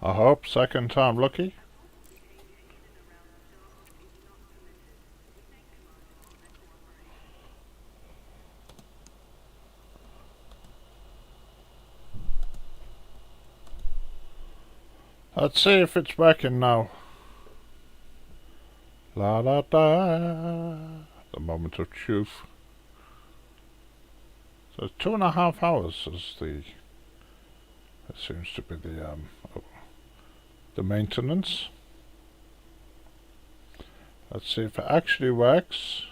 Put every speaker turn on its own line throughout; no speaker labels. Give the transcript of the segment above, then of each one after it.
I hope second time lucky. Let's see if it's working now. La da da. The moment of truth. So 2.5 hours is the. It seems to be the maintenance. Let's see if it actually works.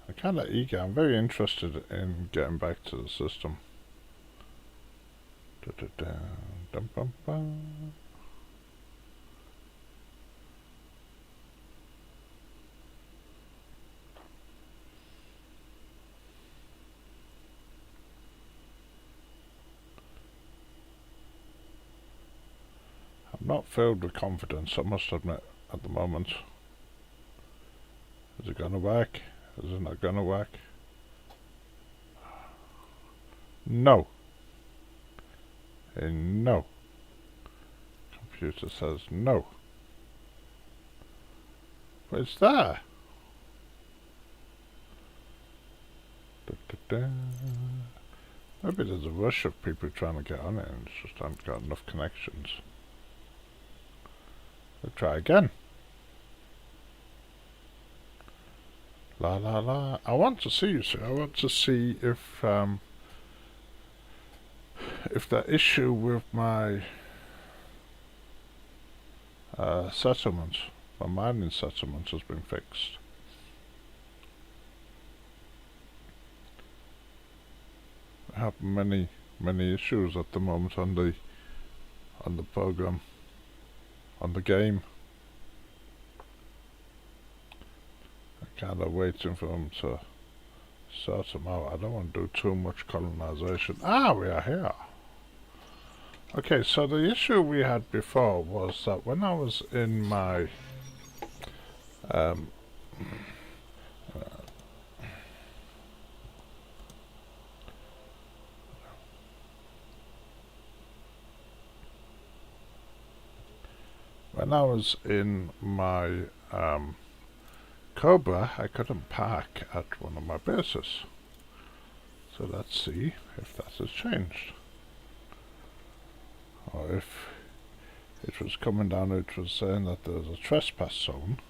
I'm kind of eager. I'm very interested in getting back to the system. Da, da, da, dum, bum, bum. I'm not filled with confidence, I must admit, at the moment. Is it gonna work? Is it not gonna work? No. No. Computer says no. But it's there. Da, da, da. Maybe there's a rush of people trying to get on it and just haven't got enough connections. We'll try again. La la la. I want to see you, sir. I want to see if that issue with my settlement, my mining settlement, has been fixed. I have many issues at the moment on the program, on the game. I'm kind of waiting for them to sort them out. I don't want to do too much colonization. Ah, we are here. Okay, so the issue we had before was that when I was in my Cobra, I couldn't park at one of my bases. So let's see if that has changed. Or if it was coming down, it was saying that there's a trespass zone.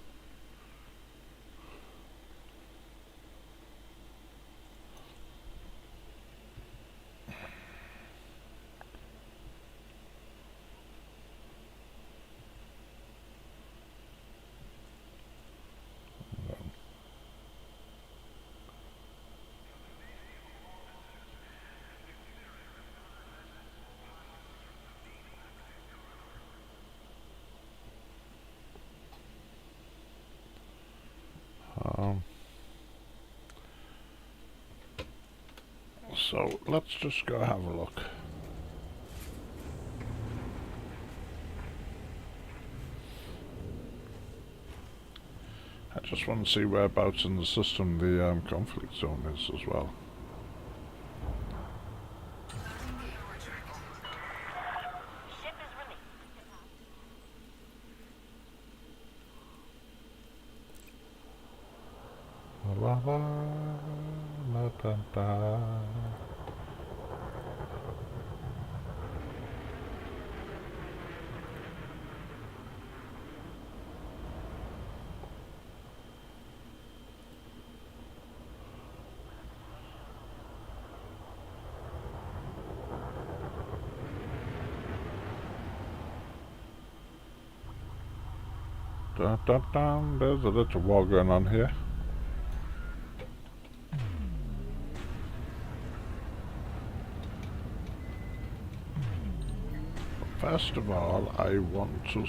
So let's just go have a look. I just want to see whereabouts in the system the conflict zone is as well. La la la da da. Dun, dun, dun. There's a little war going on here. First of all, I want to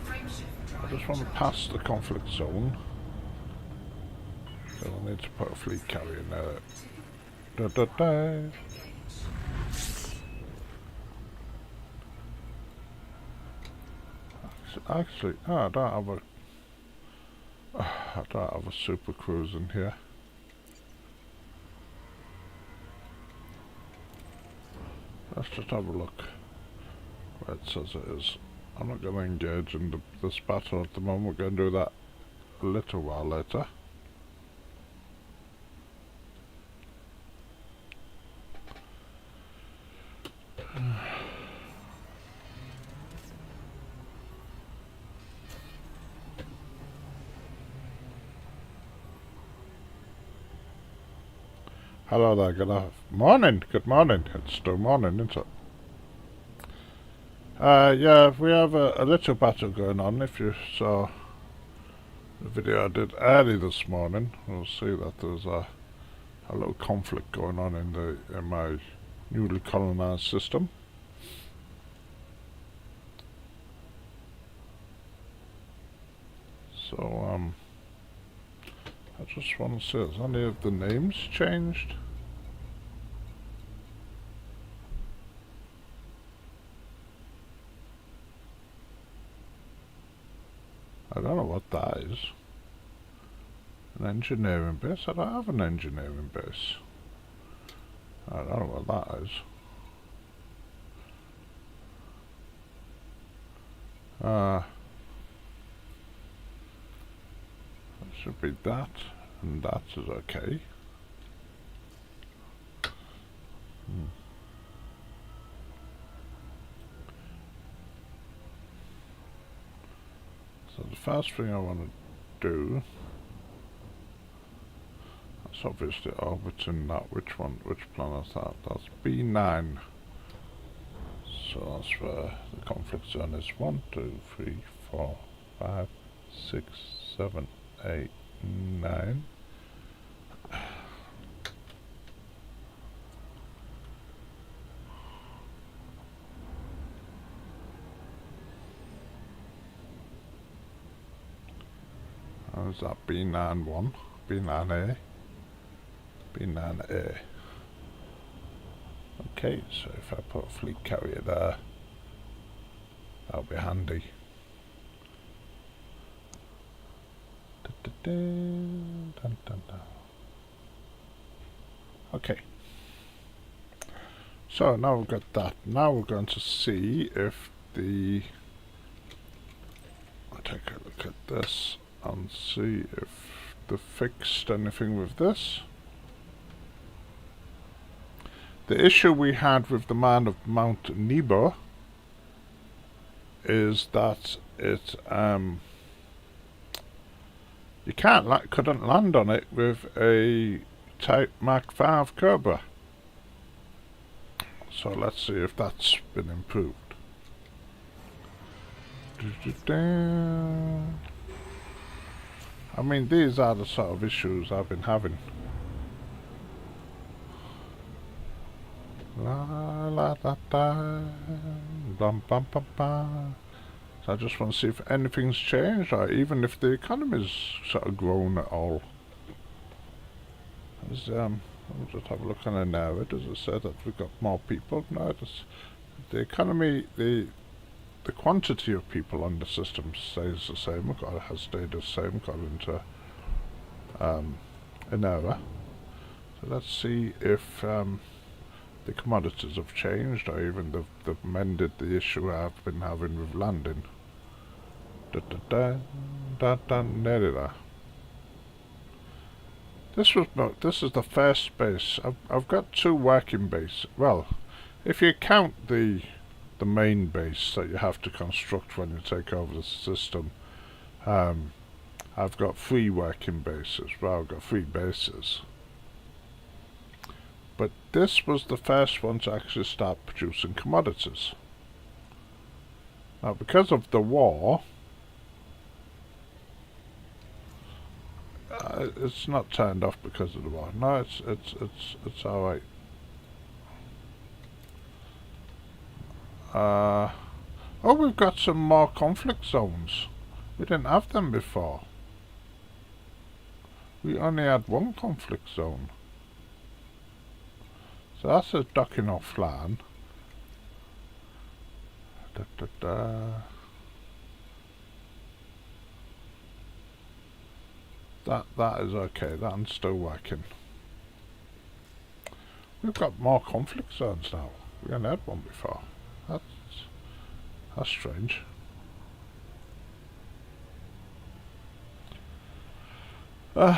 I just want to pass the conflict zone. So I need to put a fleet carrier in there. Da, da, da. Actually, I don't have a super cruise in here. Let's just have a look where it says it is. I'm not going to engage in this battle at the moment. We're going to do that a little while later. Hello there, good morning. Good morning. It's still morning, isn't it? Yeah, we have a little battle going on. If you saw the video I did early this morning, you'll see that there's a little conflict going on in my newly colonized system. So, I just want to see, has any of the names changed? I don't know what that is. An engineering base? I don't have an engineering base. I don't know what that is. It should be that, and that is okay. So the first thing I want to do, that's obviously orbiting that. Which planet is that? That's B9. So that's where the conflict zone is. 1, 2, 3, 4, 5, 6, 7, 8, 9. Is that B91, B9A, B9A. Okay, so if I put a fleet carrier there, that'll be handy. Dun, dun, dun. Okay. So now we've got that. Now we're going to see if I'll take a look at this and see if they fixed anything with this. The issue we had with the man of Mount Nebo is that it you couldn't land on it with a Type Mark 5 Cobra. So let's see if that's been improved. I mean, these are the sort of issues I've been having. La la da da, bum bum bum bum. So I just want to see if anything's changed, or even if the economy's sort of grown at all. Let me just have a look on it now. Does it say that we've got more people? No, the economy, the quantity of people on the system stays the same, or has stayed the same according to an error. So let's see if the commodities have changed, or even they've mended the issue I've been having with landing. Nearly there. This is the first base. I've got 2 working bases. Well, if you count the main base that you have to construct when you take over the system, I've got 3 working bases. Well, I've got 3 bases. But this was the first one to actually start producing commodities. Now, because of the war, it's not turned off because of the war. No, it's all right. Oh, we've got some more conflict zones. We didn't have them before. We only had 1 conflict zone. So that's a docking off land. That is okay. That one's still working. We've got more conflict zones now. We only had one before. That's strange. So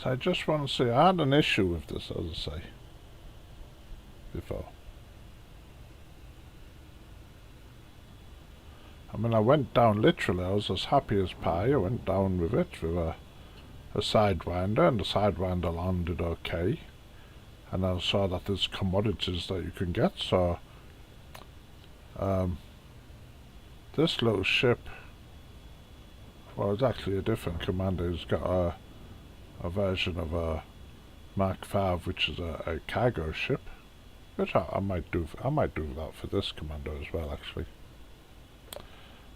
I just want to say I had an issue with this, as I say, before. I mean, I went down literally, I was as happy as pie. I went down with it with a sidewinder, and the sidewinder landed okay. And I saw that there's commodities that you can get, so this little ship, well, it's actually a different commander. He's got a version of a Mark V, which is a cargo ship, which I might do that for this commander as well, actually.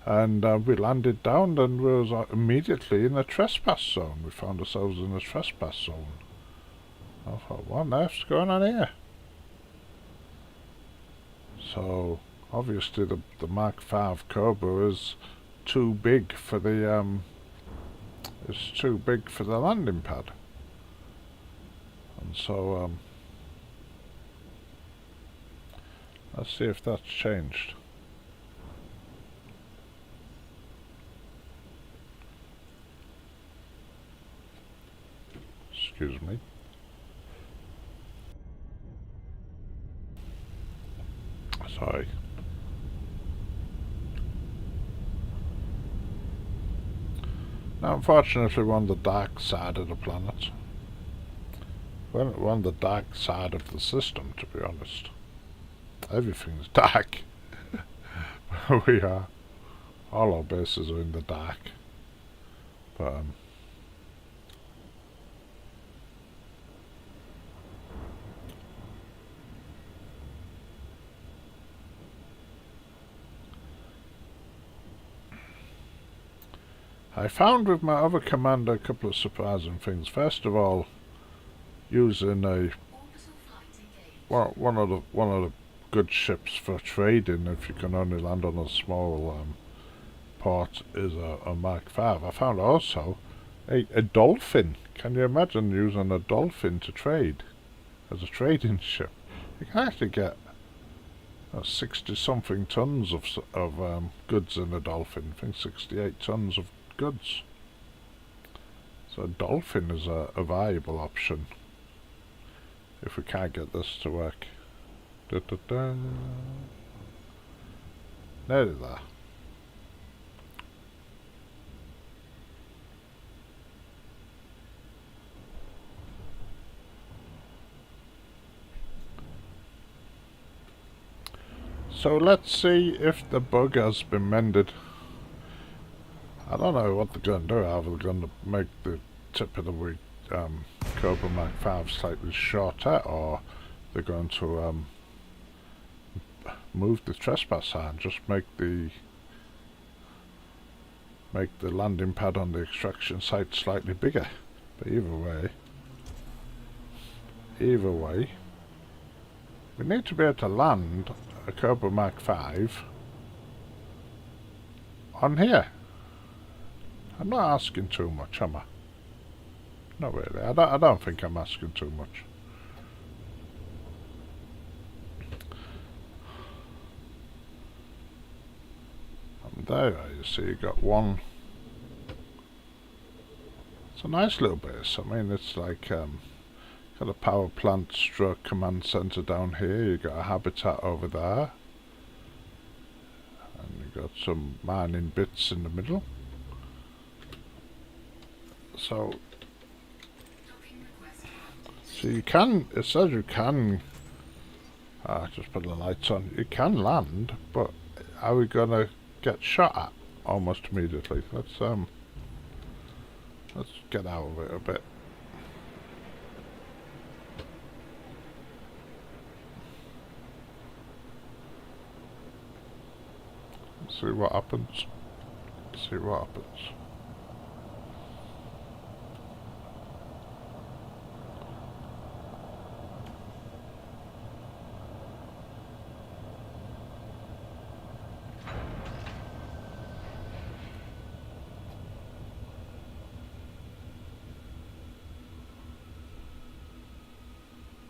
And we landed down, and we was immediately in a trespass zone. We found ourselves in a trespass zone. I thought, what on earth's going on here? So obviously the Mark V Cobra is too big for the landing pad, and so let's see if that's changed. Excuse me. Sorry. Now, unfortunately, we're on the dark side of the planet. We're on the dark side of the system, to be honest. Everything's dark. We are. All our bases are in the dark. But, I found with my other commander a couple of surprising things. First of all, using one of the good ships for trading, if you can only land on a small port, is a Mark V. I found also a dolphin. Can you imagine using a dolphin to trade as a trading ship? You can actually get 60-something tons of goods in a dolphin. I think 68 tons of goods. So a dolphin is a viable option if we can't get this to work. Nearly there. So let's see if the bug has been mended. I don't know what they're going to do. Are they going to make the tip of the Cobra Mark V slightly shorter, or they're going to move the trespass sign, just make the landing pad on the extraction site slightly bigger? But either way, we need to be able to land a Cobra Mark V on here. I'm not asking too much, am I? Not really. I don't think I'm asking too much. And there you see, you got one. It's a nice little base. I mean, it's like got a power plant stroke command center down here. You got a habitat over there, and you got some mining bits in the middle. So you can, it says you can, just put the lights on, you can land, but are we gonna get shot at almost immediately? Let's get out of it a bit. See what happens. See what happens.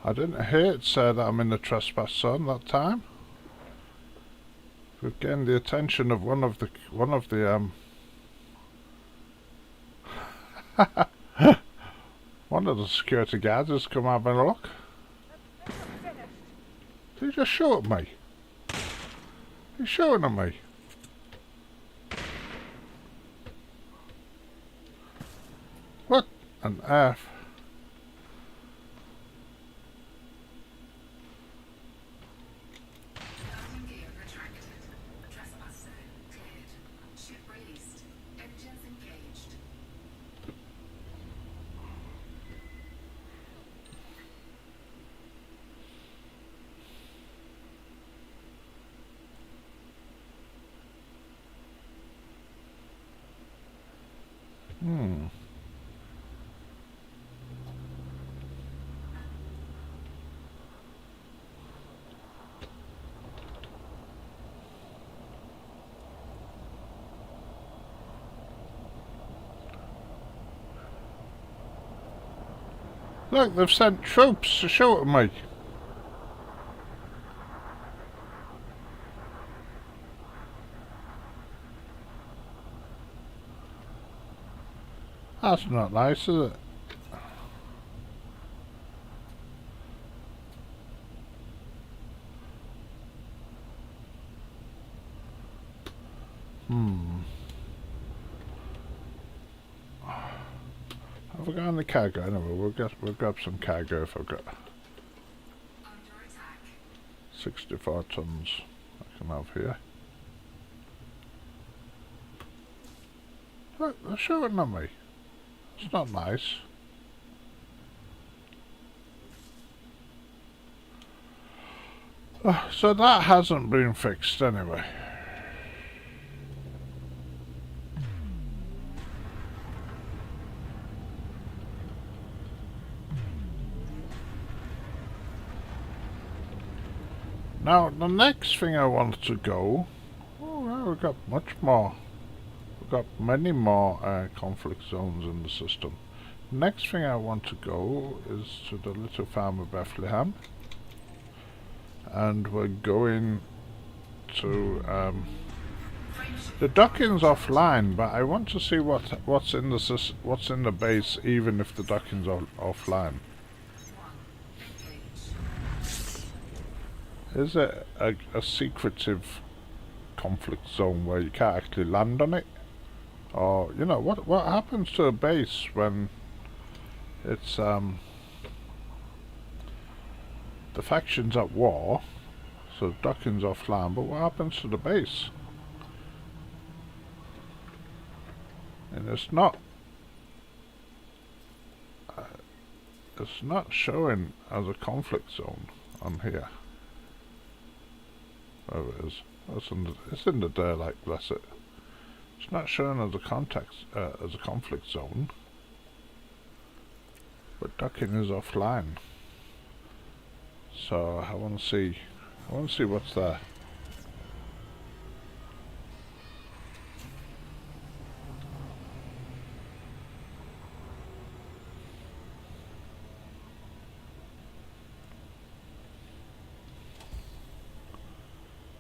I didn't hear it say that I'm in the trespass zone that time. We've gained the attention of one of the one of the security guards has come have a look. Did he just shoot at me? He's shooting at me. What on earth? Look, they've sent troops to shoot at me. That's not nice, is it? Have we got any cargo? Anyway, we'll grab some cargo if I've got 64 tons I can have here. Look, they're shooting at me. It's not nice. So that hasn't been fixed anyway. Now, the next thing I want to go... Oh, well, we've got much more. We've got many more conflict zones in the system. The next thing I want to go is to the Little Farm of Bethlehem. And we're going to... the docking's offline, but I want to see what's in the base, even if the docking's offline. Is it a secretive conflict zone where you can't actually land on it? Or, you know, what happens to a base when it's, the faction's at war, so docking's offline, but what happens to the base? And it's not showing as a conflict zone on here. Oh, it is. It's in the daylight, bless it. It's not showing as a conflict zone, but docking is offline. So I want to see what's there.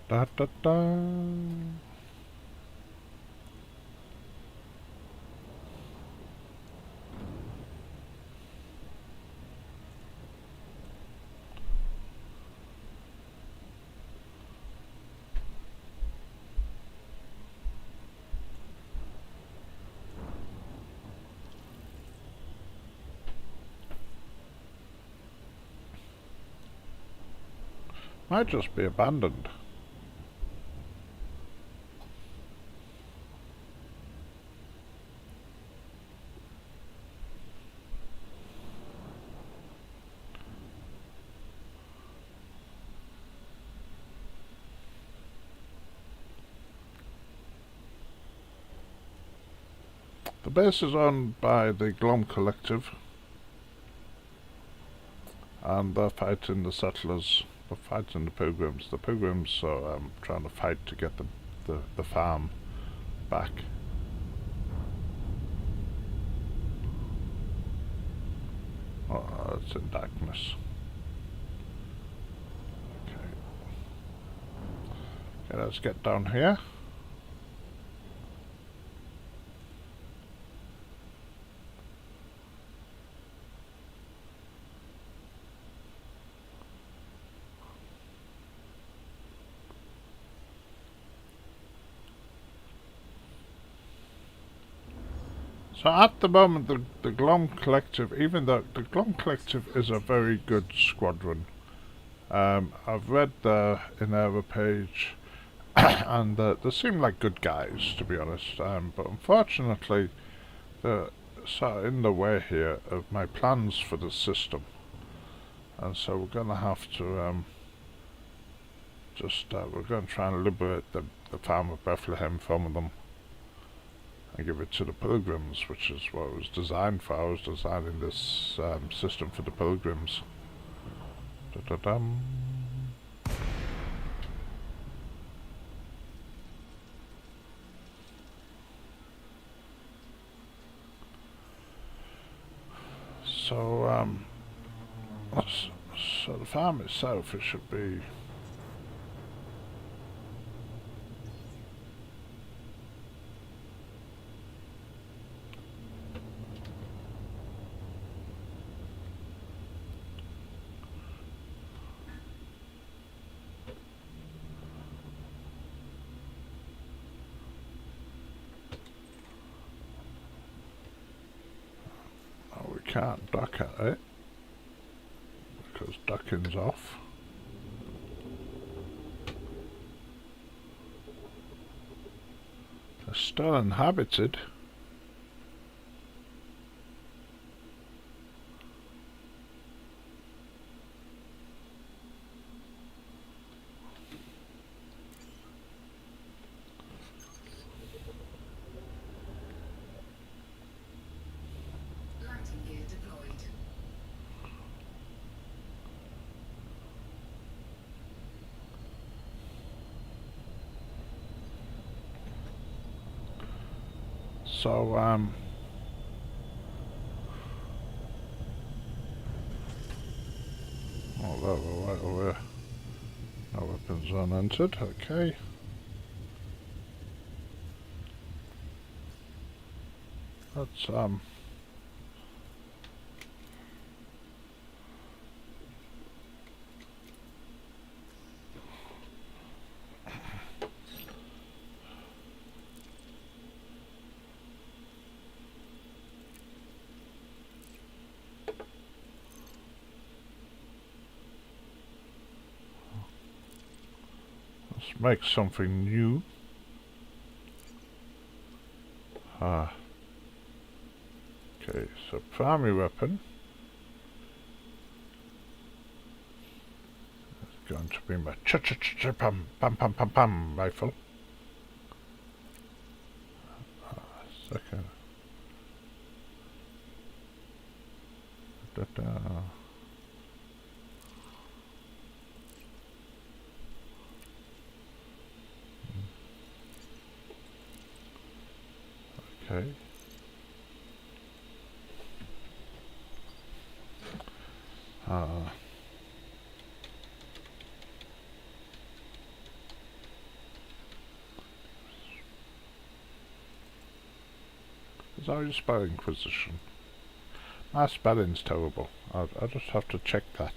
Da da da. Might just be abandoned. The base is owned by the Glom Collective, and they're fighting the settlers, they're fighting the pilgrims. The pilgrims are trying to fight to get the farm back. Oh, it's in darkness. Okay, let's get down here. So at the moment, the Glom Collective, even though the Glom Collective is a very good squadron, I've read in their page, and they seem like good guys, to be honest. But unfortunately, they're sort of in the way here of my plans for the system, and so we're going to have to we're going to try and liberate the Farm of Bethlehem from them and give it to the pilgrims, which is what it was designed for. I was designing this system for the pilgrims. Da-da-dum. So, so the farm itself, it should be... Oh, we can't dock at it, because docking's off. It's still inhabited. So, oh, that we're right away. No weapons unentered, okay. Let's, make something new. Okay, so primary weapon is going to be my cha-cha-cha-pam-pam-pam-pam rifle. Second. Da-da. Okay. Is that your spelling position? My spelling's terrible. I'll just have to check that.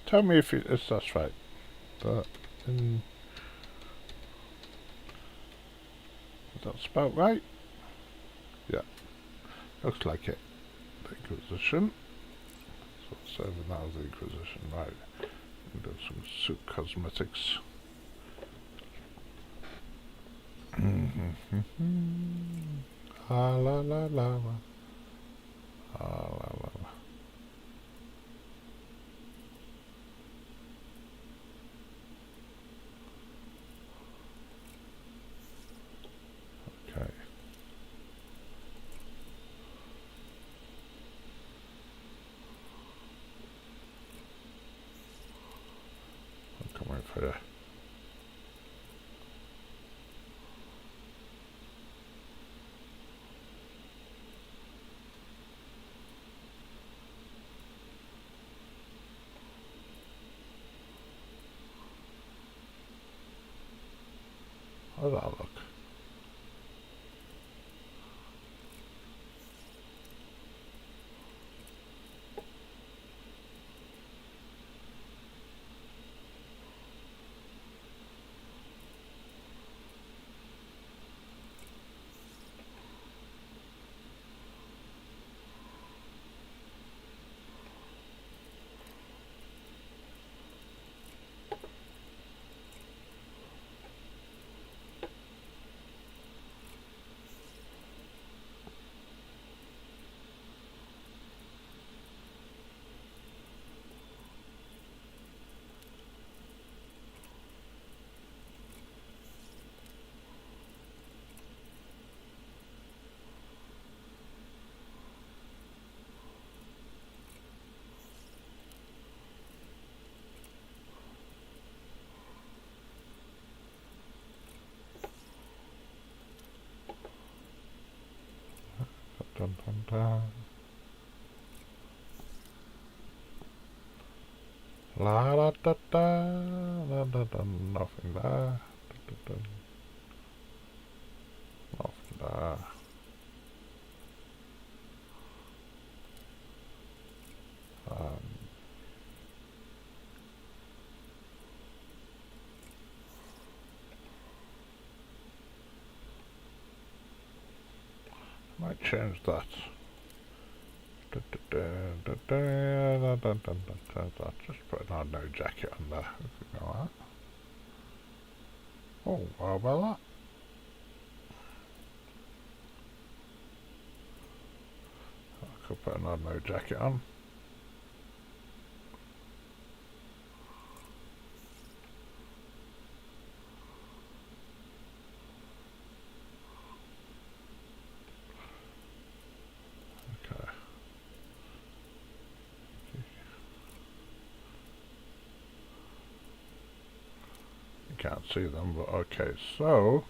Tell me if that's right. Is that spelled right? Yeah. Looks like it. The Inquisition. So serving that as the Inquisition, right. And do some suit cosmetics. Ah la la la la. Ah la la la. Okay. I'm coming for you. Dun, dun, dun. La da da da da da da. Nothing there. Da, da, da. Nothing there. Might change that. Just put an no jacket on there. Like that. Oh, how about that? I could put an no jacket on. Can't see them, but okay, so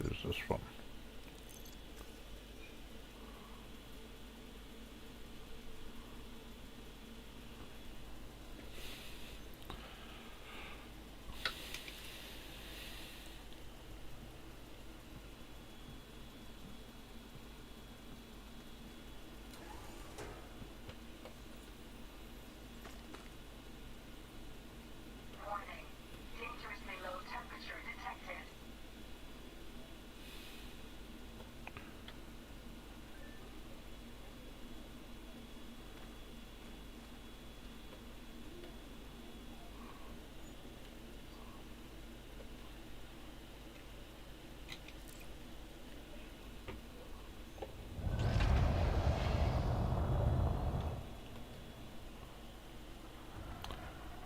use this one.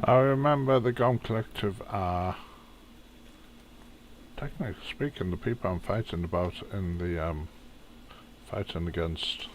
Now remember, the GOM Collective are, technically speaking, the people I'm fighting about in the fighting against.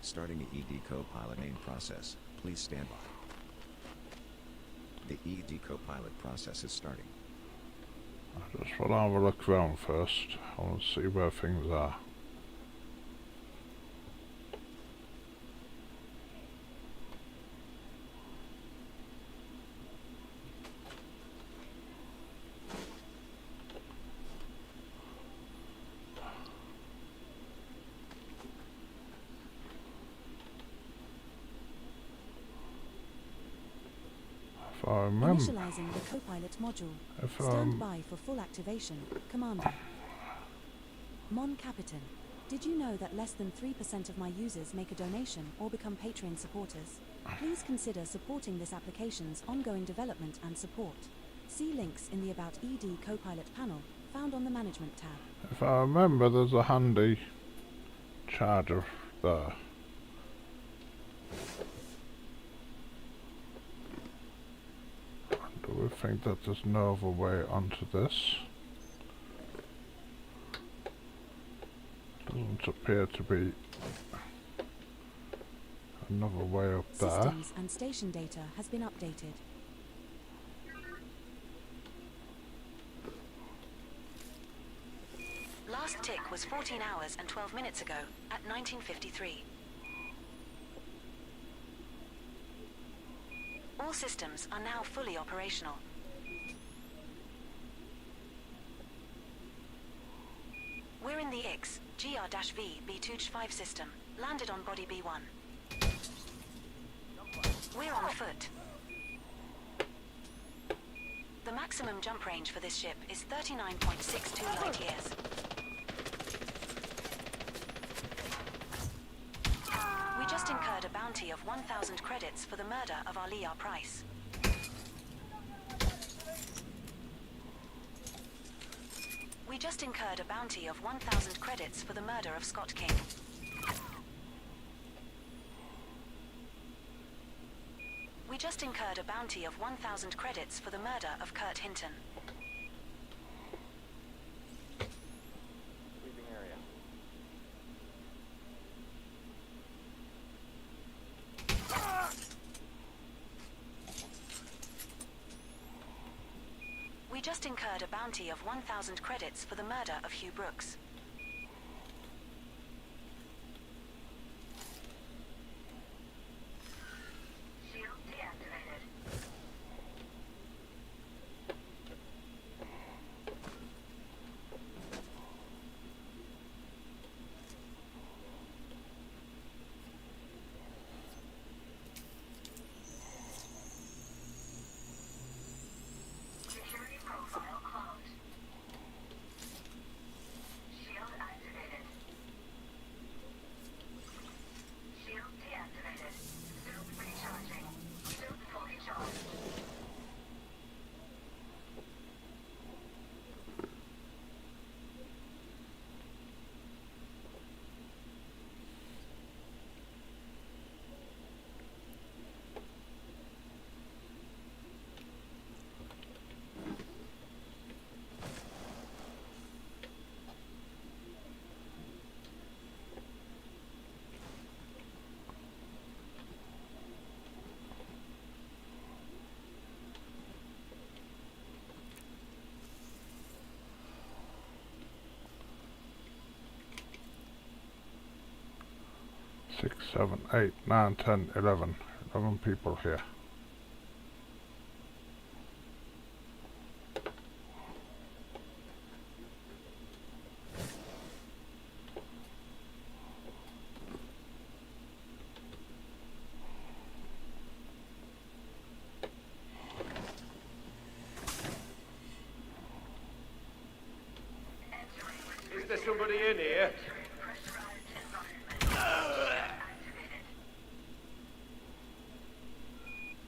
Starting the ED Copilot main process, please stand by. The ED Copilot process is starting.
I just want to have a look around first. I want to see where things are.
Initializing the Copilot module. Stand by for full activation. Commander. Mon Capitan. Did you know that less than 3% of my users make a donation or become Patreon supporters? Please consider supporting this application's ongoing development and support. See links in the About ED Copilot panel, found on the Management tab.
If I remember, there's a handy charger there. Do we think that there's no other way onto this? Doesn't appear to be another way up there.
Systems and station data has been updated. Last tick was 14 hours and 12 minutes ago, at 1953. All systems are now fully operational. We're in the ICZ GR-V b2-5 system, landed on body B1. We're on foot. The maximum jump range for this ship is 39.62 light years. We just incurred a bounty of 1,000 credits for the murder of our Price. just incurred a bounty of 1,000 credits for the murder of Scott King. We just incurred a bounty of 1,000 credits for the murder of Kurt Hinton.
Leaving area.
We just incurred a bounty of 1,000 credits for the murder of Hugh Brooks.
Shield deactivated. Security profile closed. Shield activated. Shield deactivated. Suit recharging. Suit fully charged.
Six, 7, 8, 9, 10, 11. 11 people here.
Is there somebody in here?
Pressurized environment. Activated.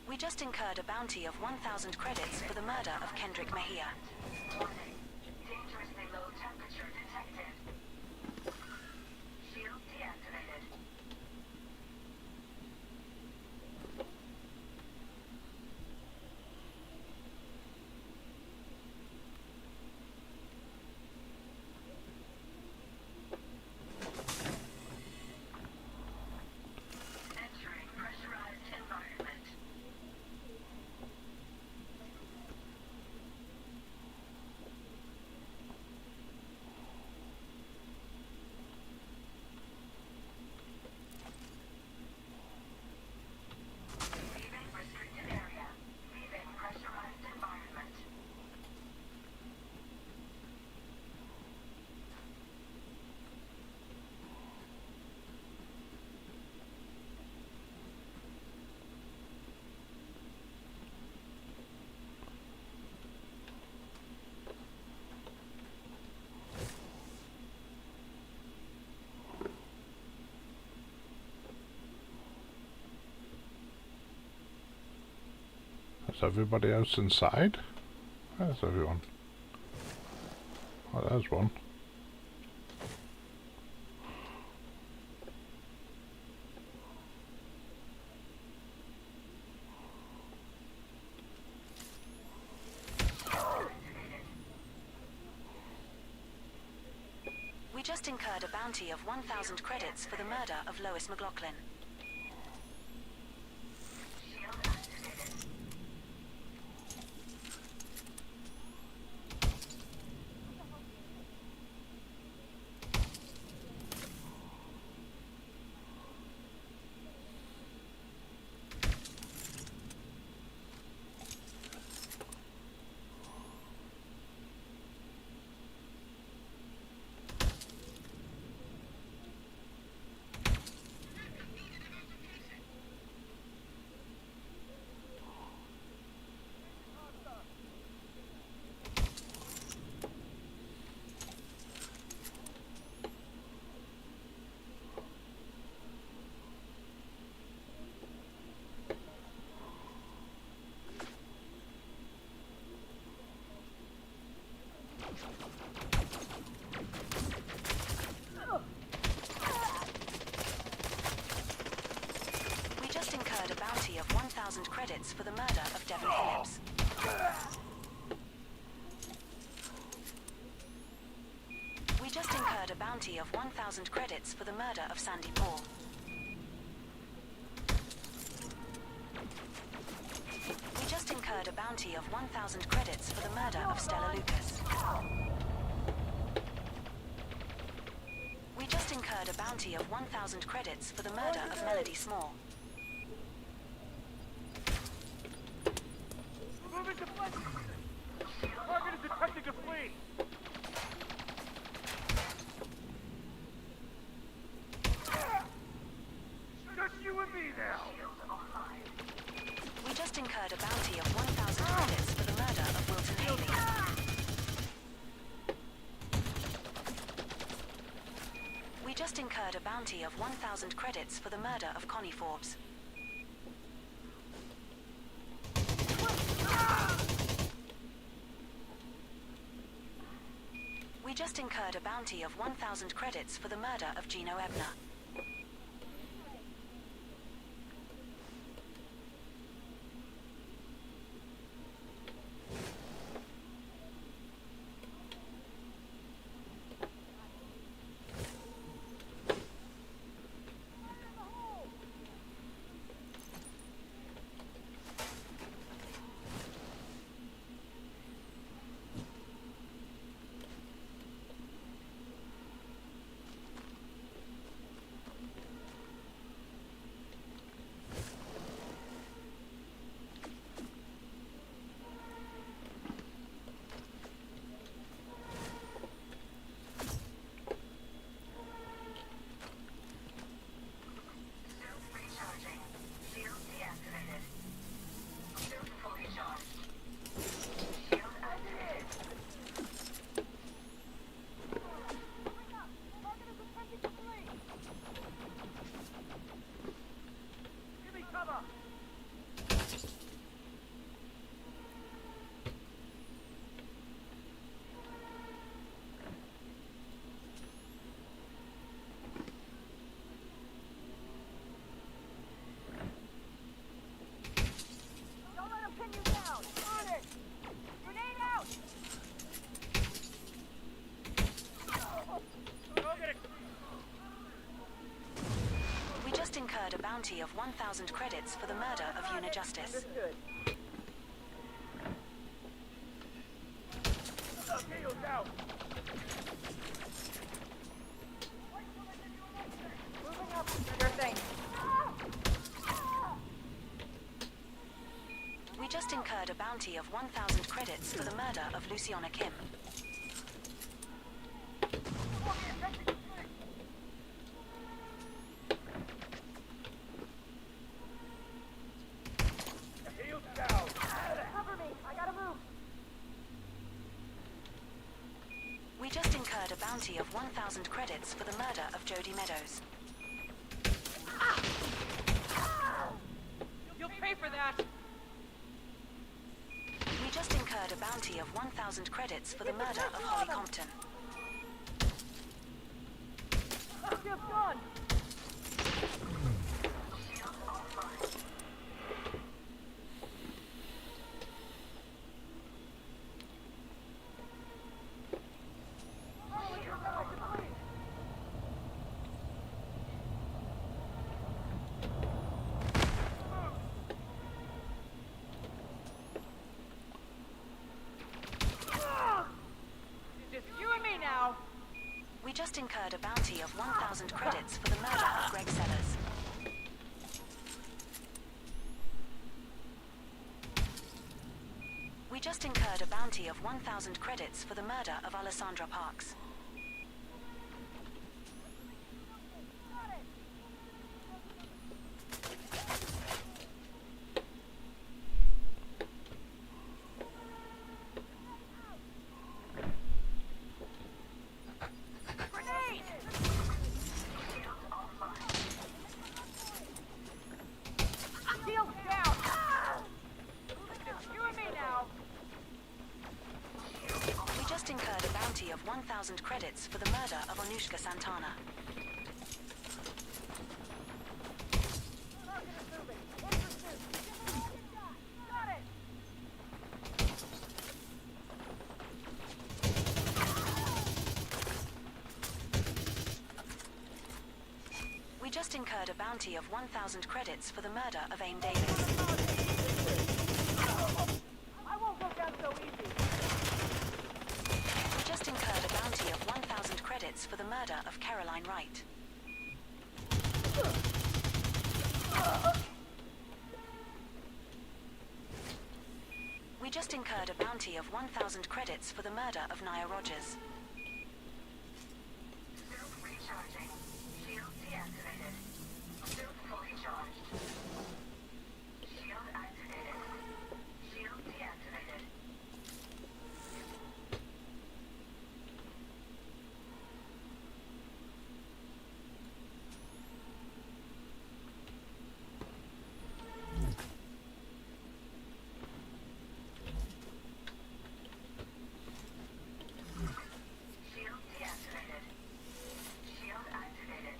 We just incurred a bounty of 1,000 credits for the murder of Kendrick Mejia.
Warning. Dangerously low temperature detected. Shield deactivated. Entering pressurized environment. Leaving restricted area. Leaving pressurized environment.
Is everybody else inside? Where's everyone? Oh, there's one.
We just incurred a bounty of 1,000 credits for the murder of Lois McLaughlin.
Shield activated.
credits for the murder of Devon Phillips. We just incurred a bounty of 1,000 credits for the murder of Sandy Paul. We just incurred a bounty of 1,000 credits for the murder of Stella Lucas. We just incurred a bounty of 1,000 credits for the murder of Melody Small.
Moving to flank! Target is attempting to flee! Just you and me now!
We just incurred a bounty of 1,000 credits for the murder of Wilton Haley. We just incurred a bounty of 1,000 credits for the murder of Connie Forbes. We just incurred a bounty of 1,000 credits for the murder of Gino Ebner.
Recharging. Shield deactivated. Shield fully charged. Shield activated.
Give me cover!
Don't let him pin you down! On it! Grenade out!
Go get it!
We just incurred a bounty of 1,000 credits for the murder of Una Justice.
Understood.
Shields out!
Moving up. Sure thing.
We just incurred a bounty of 1,000 credits for the murder of Luciana Kim.
Shields down!
Cover me! I gotta move!
We just incurred a bounty of 1,000 credits for the murder of Jody Meadows.
You'll pay for that!
We just incurred a bounty of 1,000 credits for the murder of Holly Compton.
Shield's gone! It's just you and me now!
We just incurred a bounty of 1,000 credits for the murder of Greg Sellers. We just incurred a bounty of 1,000 credits for the murder of Alessandra Parks.
Grenade! Shield's down! It's just you and me now!
We just incurred a bounty of 1,000 credits for the murder of Anushka Santana.
Target is moving. In pursuit.
just incurred a bounty of 1,000 credits for the murder of AIM Davis.
I won't go down so easy.
We just incurred a bounty of 1,000 credits for the murder of Caroline Wright. We just incurred a bounty of 1,000 credits for the murder of Nia Rogers.
Suit recharging. Shield deactivated. Suit fully charged. Shield activated. Shield deactivated. Shield deactivated. Shield activated.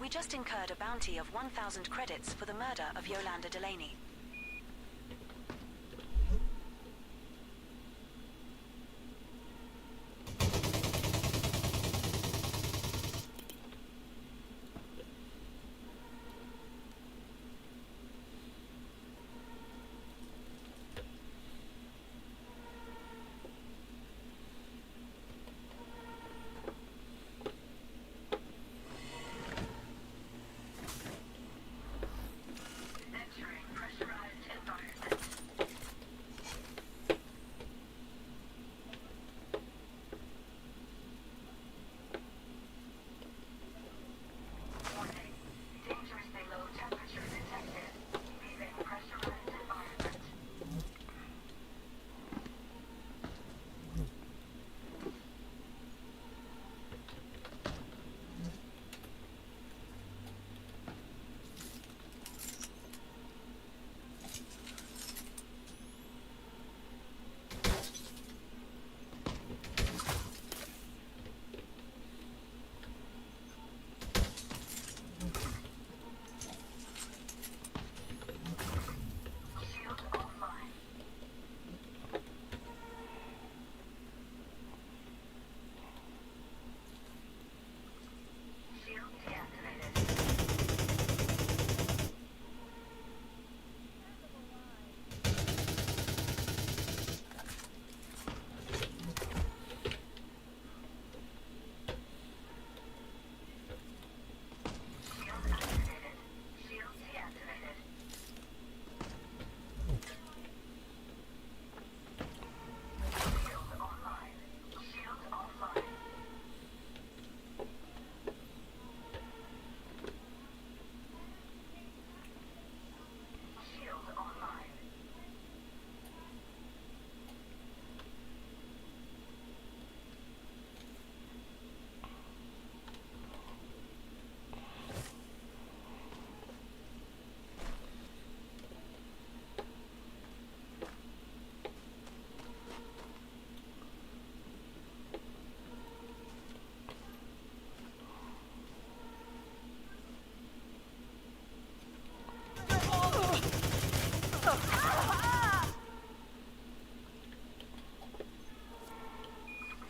We just incurred a bounty of 1,000 credits for the murder of Yolanda Delaney.
Entering pressurized environment. Warning. Dangerously low temperature detected. Leaving pressurized environment. Shield offline. Shield deactivated. Shield activated. Shield deactivated. Shield online. Shield offline. Shield online.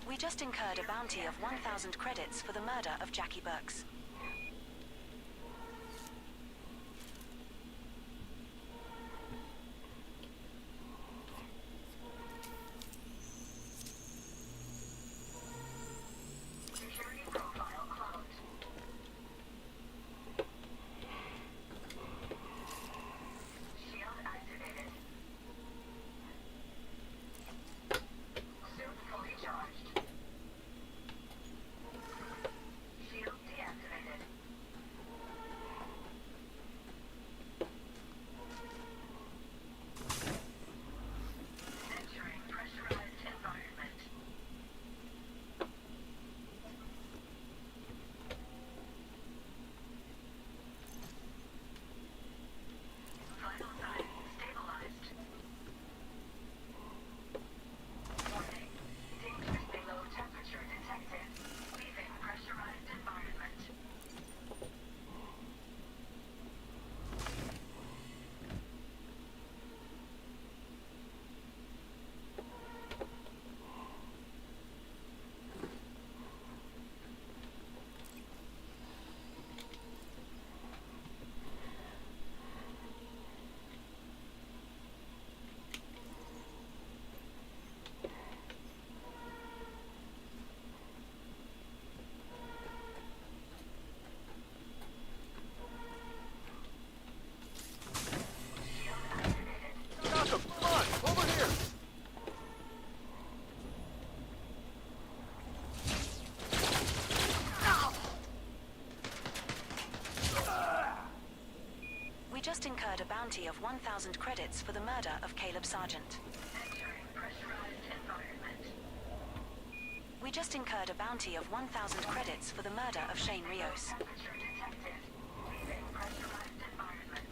We just incurred a bounty of 1,000 credits for the murder of Jackie Burks. bounty of 1,000 credits for the murder of Caleb Sargent.
Entering pressurized environment.
We just incurred a bounty of 1,000 credits for the murder of Shane Rios.
Temperature detected. Leaving pressurized environment.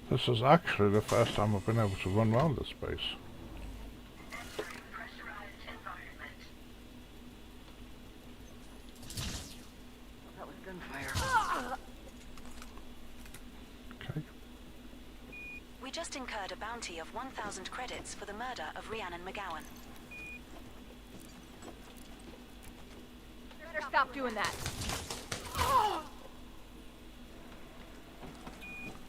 This is actually the first time I've been able to run around this space.
Entering pressurized environment.
That was gunfire.
Okay.
We just incurred a bounty of 1,000 credits for the murder of Rhiannon McGowan.
Better stop doing that.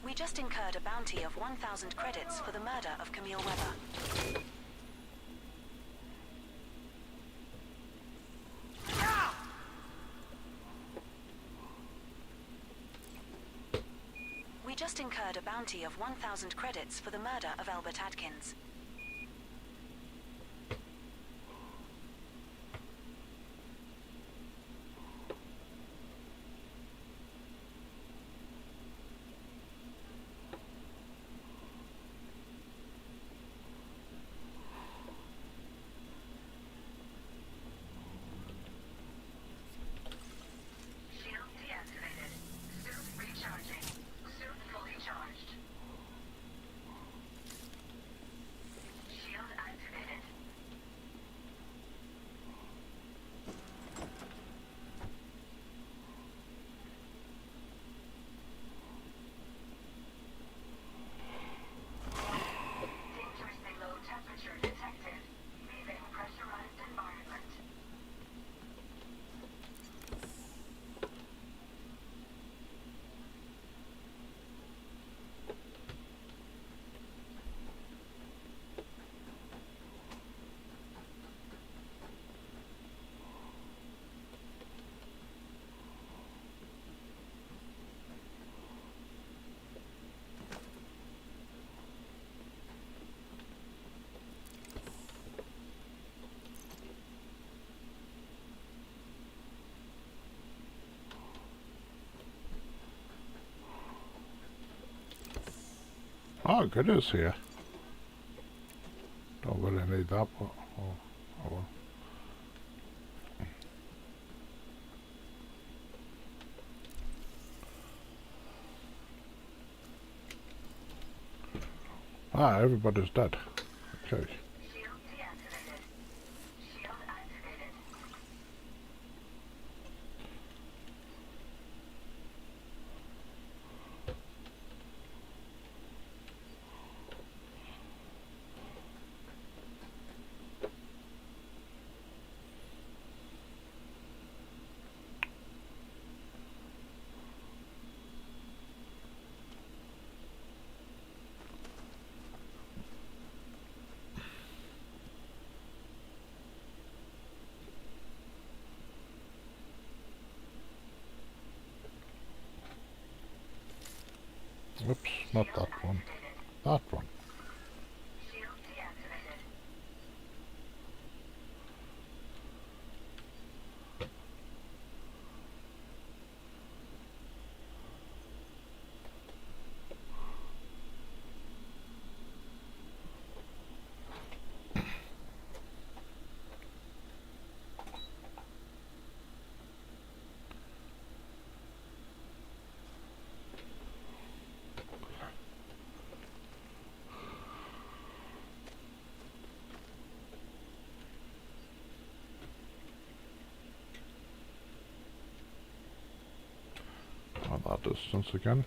We just incurred a bounty of 1,000 credits for the murder of Camille Weber. We just incurred a bounty of 1,000 credits for the murder of Albert Atkins.
Shield deactivated. Suit recharging. Suit fully charged. Shield activated. Dangerously low temperature detected. Leaving pressurized environment.
Oh, goodness here. Don't really need that, but oh well. Ah, everybody's dead. Okay.
Shield deactivated. Shield activated.
Oops, not that one. That one.
Shield deactivated.
At that distance again.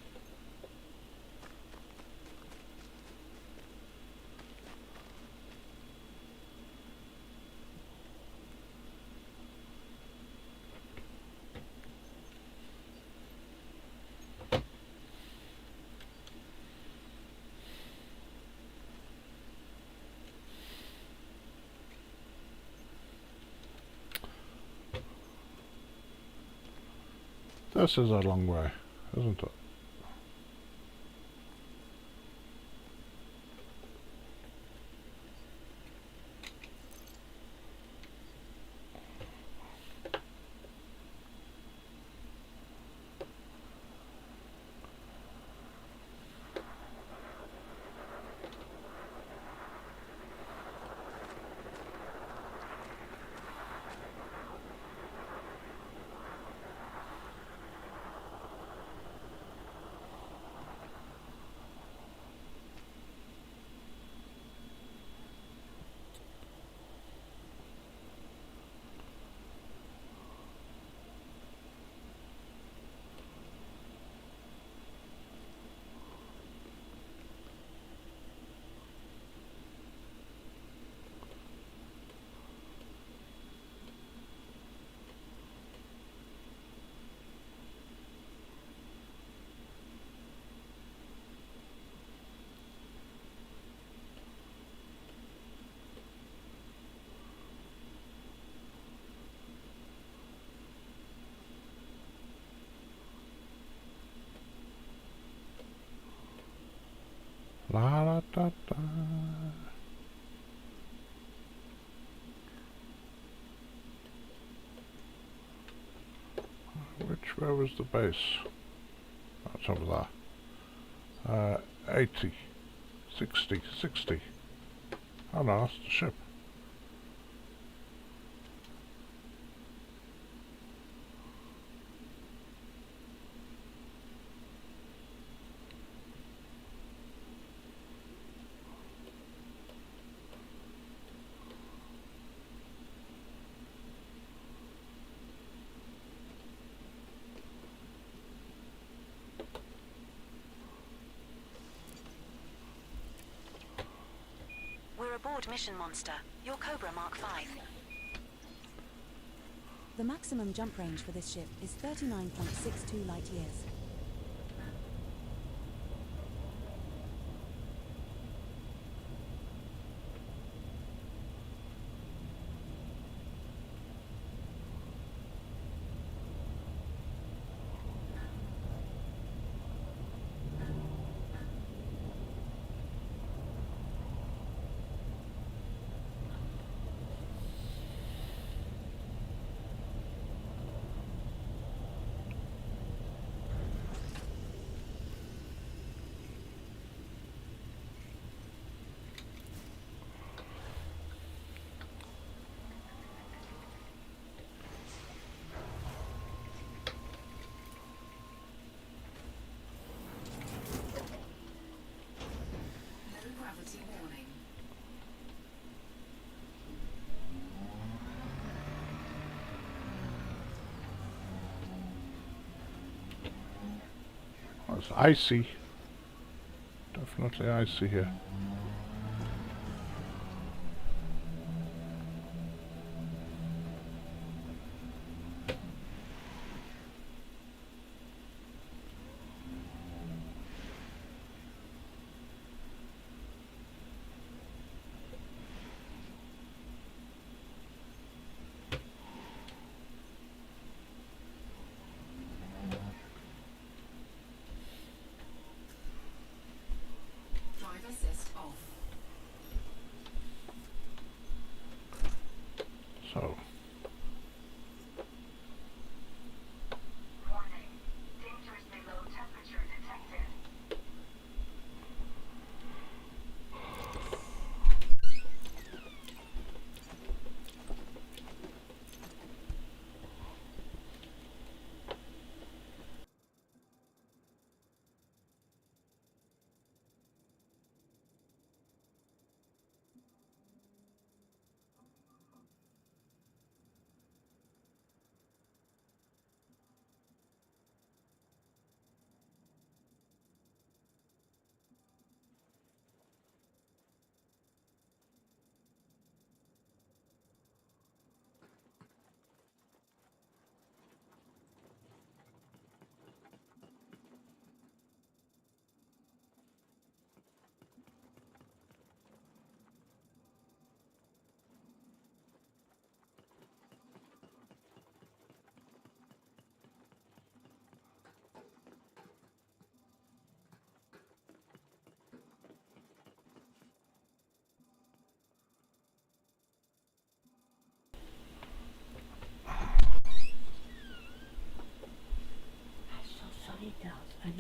This is a long way, isn't it? La da da da. Where was the base? That's over there. 80, 60, 60. Oh no, that's the ship.
We're aboard Mission Monster, your Cobra Mark 5. The maximum jump range for this ship is 39.62 light years.
It's icy. Definitely icy here. So,
Warning. Dangerously low temperature detected.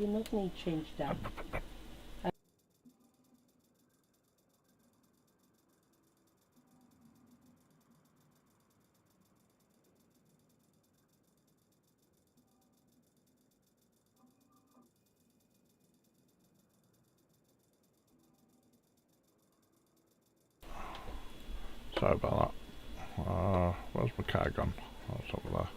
do not need change that.
Sorry about that. Where's my car gone? Oh, it's over there.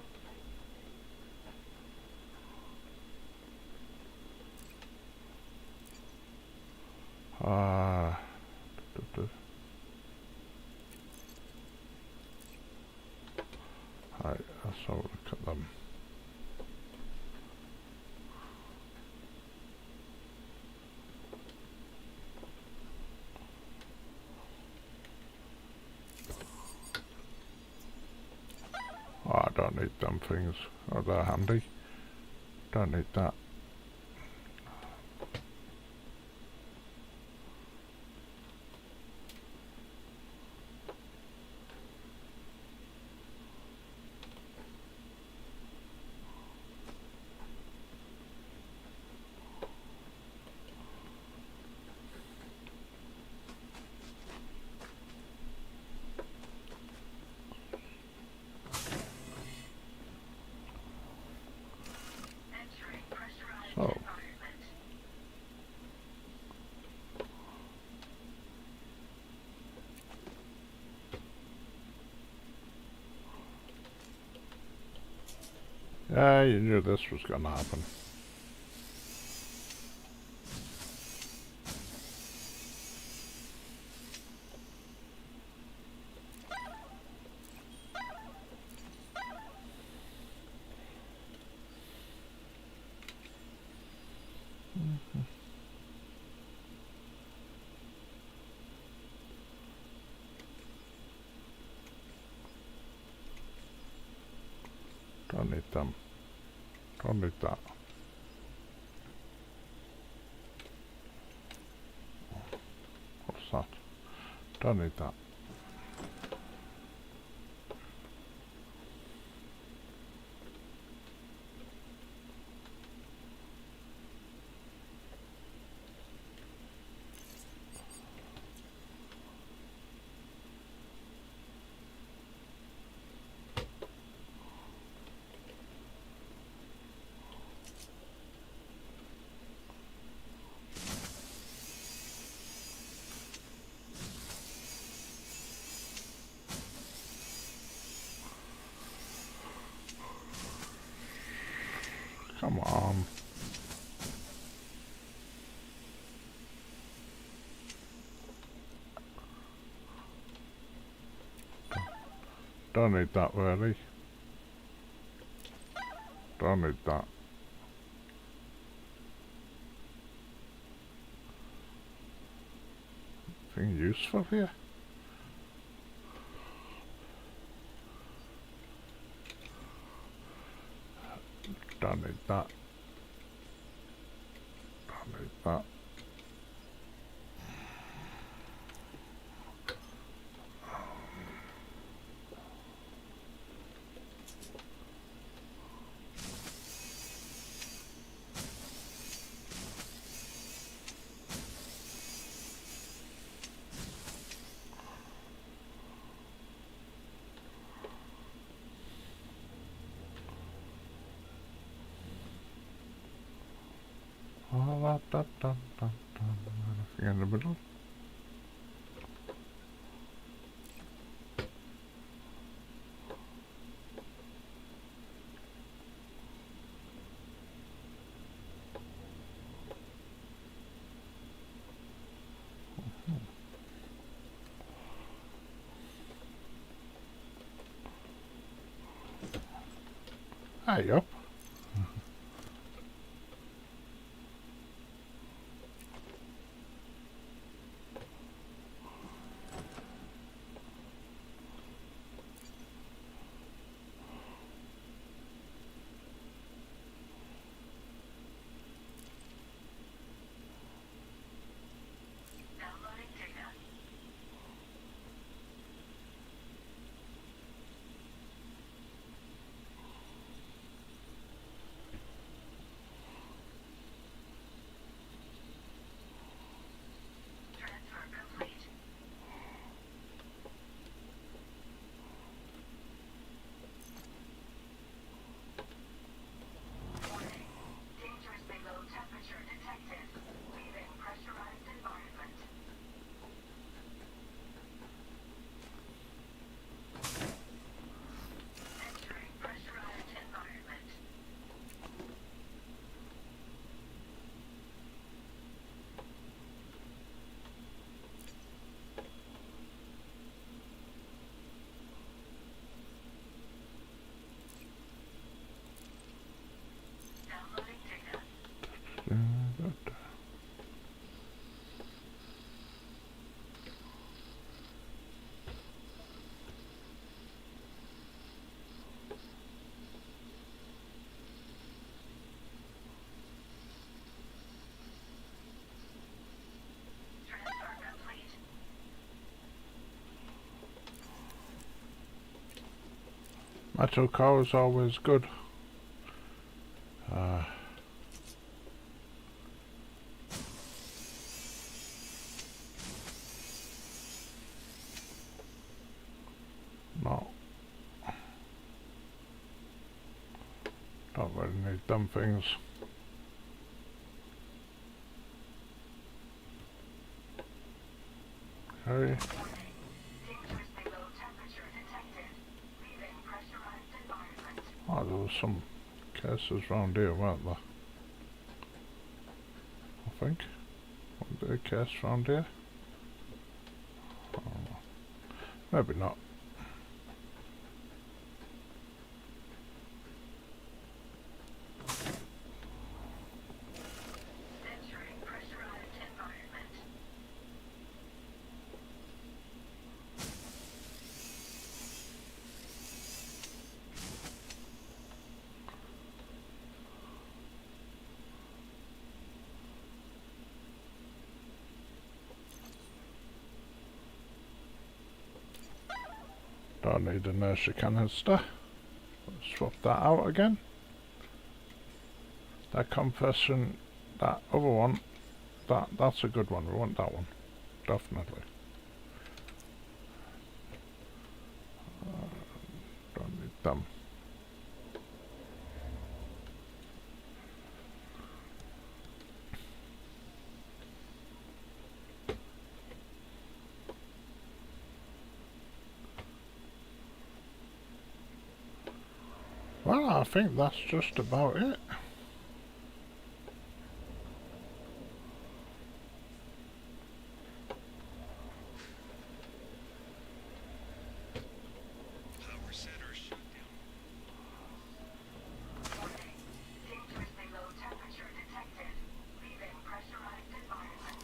Right, let's have a look at them. Oh, I don't need them things. Oh, they're handy. Don't need that.
Entering pressurized
So,
environment.
yeah, you knew this was gonna happen. Don't need them. Don't need that. What's that? Don't need that. Come on. Don't need that really. Don't need that. Anything useful here? Don't need that. Don't need that. Anything in the middle? There you go.
Downloading data.
Metal core is always good. No. Don't really need them things. Okay.
Dangerously low temperature detected. Leaving pressurized environment.
Oh, there was some cases round here, weren't there? I think. Was there a case round here? I don't know. Maybe not.
Entering pressurized environment.
Don't need an inertia canister. Swap that out again. That compression, that other one, that's a good one. We want that one, definitely. Don't need them. Well, I think that's just about it.
Dangerously low temperature detected. Leaving pressurized environment.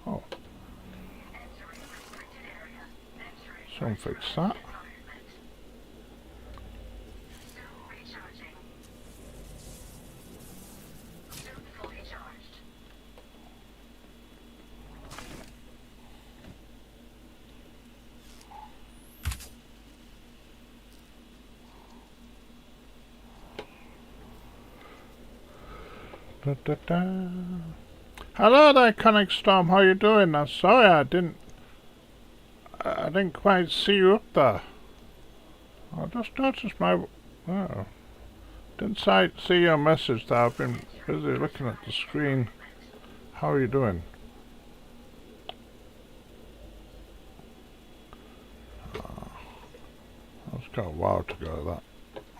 Oh,
Entering restricted area. Entering
someone fix that.
environment. Soon recharging. Soon fully charged.
Da, da, da. Hello there, Conic Storm. How you doing? I'm sorry I didn't quite see you up there. I just noticed my. Oh, didn't see your message there. I've been busy looking at the screen. How are you doing? It's got a while to go. That.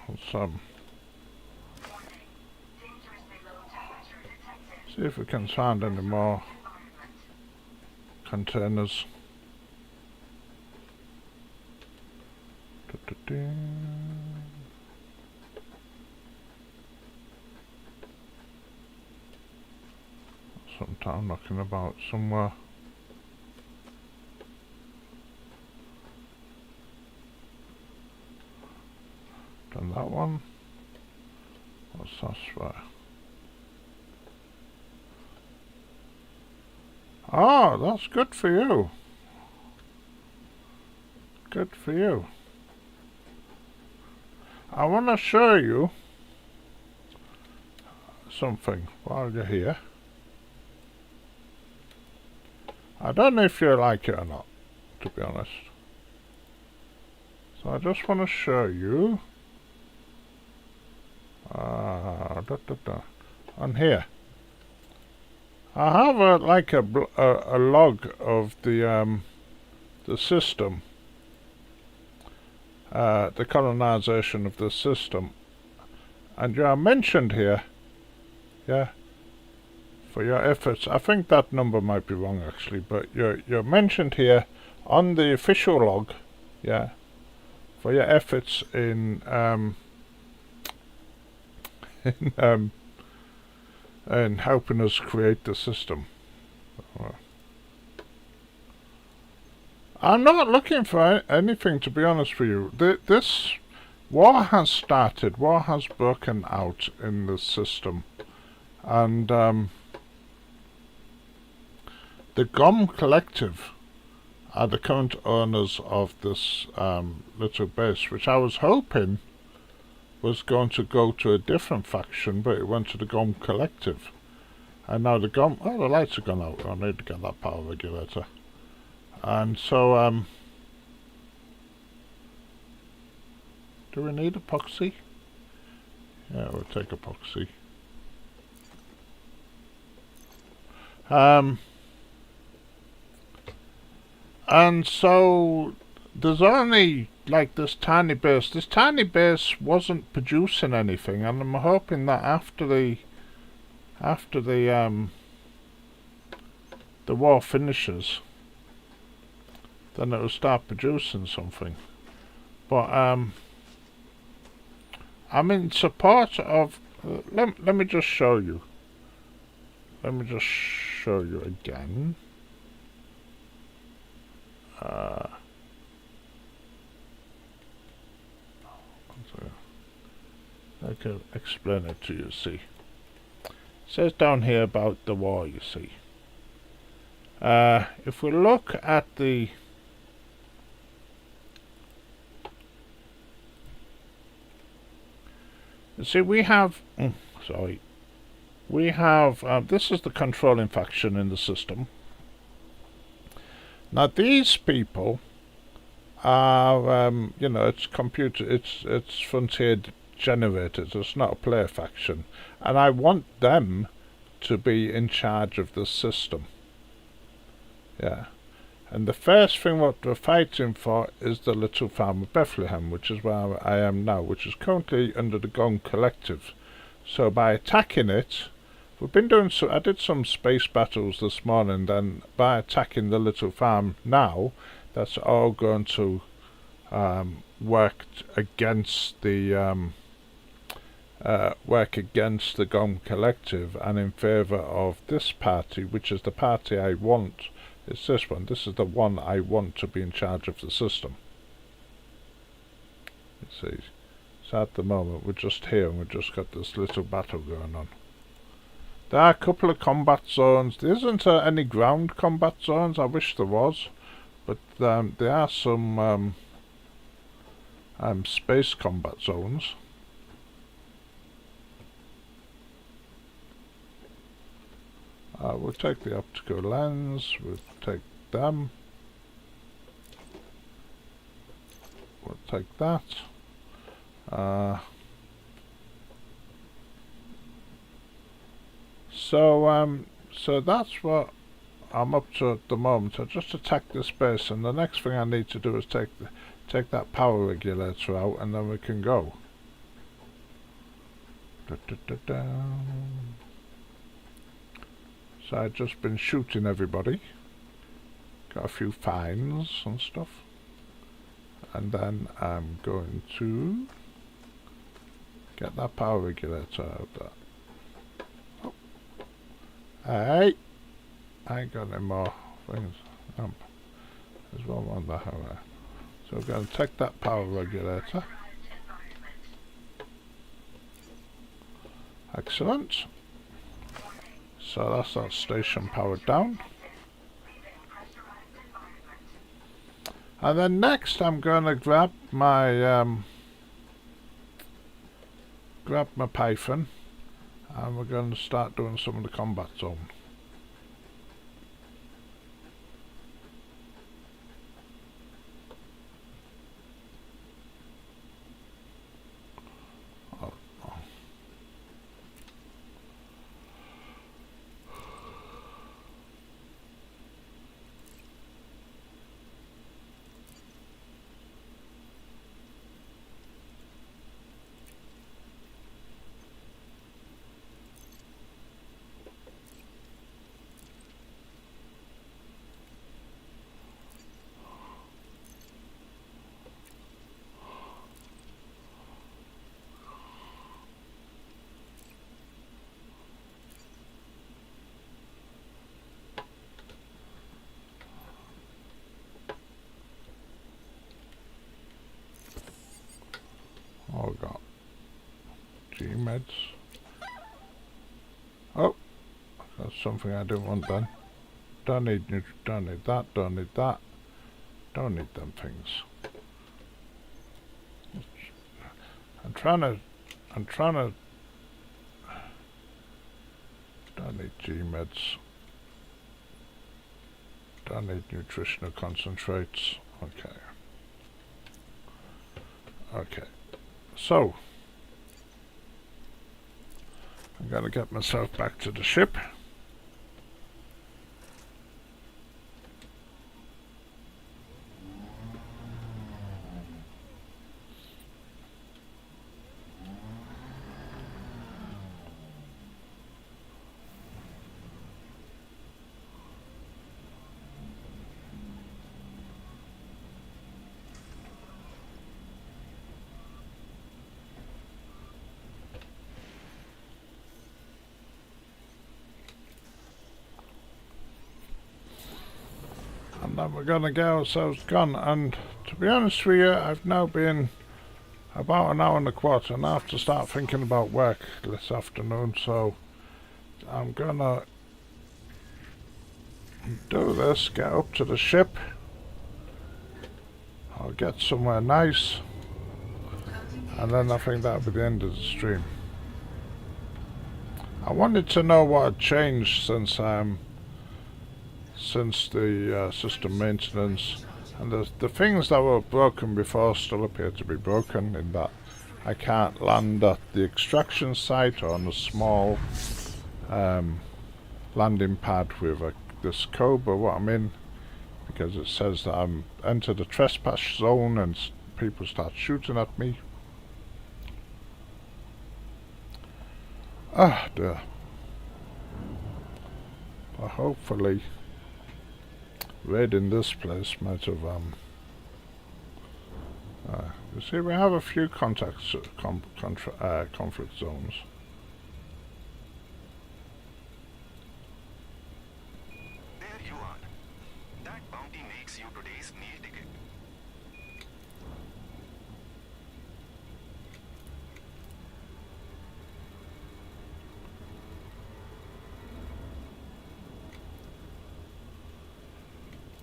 Let's
Dangerously low temperature detected.
see if we can find any more
Environment.
containers. Da-da-da. Sometime knocking about somewhere. Done that one. What's that for? Oh, that's good for you. Good for you. I want to show you something while you're here. I don't know if you like it or not, to be honest. So I just want to show you. On here. I have a log of the system, the colonization of the system, and you are mentioned here, yeah, for your efforts. I think that number might be wrong actually, but you're mentioned here on the official log, yeah, for your efforts in in helping us create the system. I'm not looking for anything, to be honest with you. This war has started. War has broken out in the system, and the GOM collective are the current owners of this little base, which I was hoping was going to go to a different faction, but it went to the GOM Collective. And now the GOM... Oh, the lights have gone out. I need to get that power regulator. And so, do we need epoxy? Yeah, we'll take epoxy. And so there's only like this tiny base. This tiny base wasn't producing anything, and I'm hoping that after the war finishes, then it'll start producing something. But I'm in support of. Let me just show you. Let me just show you again. I can explain it to you, see. It says down here about the war, you see. If we look at the... You see, we have... sorry. We have... this is the controlling faction in the system. Now these people are, you know, it's frontier generators, it's not a player faction. And I want them to be in charge of the system. Yeah. And the first thing what we're fighting for is the Little Farm of Bethlehem, which is where I am now, which is currently under the GOM Collective. So by attacking it, we've been doing so. I did some space battles this morning. Then by attacking the little farm now, that's all going to work against the GOM Collective and in favour of this party, which is the party I want. It's this one. This is the one I want to be in charge of the system. You see, so at the moment we're just here and we've just got this little battle going on. There are a couple of combat zones. There isn't any ground combat zones. I wish there was. But there are some space combat zones. We'll take the optical lens. We'll take them. We'll take that. So that's what I'm up to at the moment. I just attacked this base, and the next thing I need to do is take that power regulator out, and then we can go. So I've just been shooting everybody. Got a few fines and stuff. And then I'm going to get that power regulator out there. Hey! I ain't got any more things. There's one on the highway. So we're going to take that power regulator. Excellent. So that's that station powered down. And then next I'm going to grab my Python. And we're going to start doing some of the combat zone. Oh, we got G-meds. Oh, that's something I didn't want done. Don't need that, don't need that. Don't need them things. I'm trying to don't need G-meds. Don't need nutritional concentrates. Okay. Okay. So I'm gonna get myself back to the ship. And then we're gonna get ourselves gone, and to be honest with you, I've now been about an hour and a quarter and I have to start thinking about work this afternoon, so I'm gonna do this, get up to the ship, I'll get somewhere nice, and then I think that'll be the end of the stream. I wanted to know what had changed since the system maintenance, and the things that were broken before still appear to be broken, in that I can't land at the extraction site or on a small landing pad with this cobra what I'm in, because it says that I'm entered a trespass zone and people start shooting at me. Ah dear. But hopefully raiding this place might have you see, we have a few conflict zones.
There you are. That bounty makes you today's meal ticket.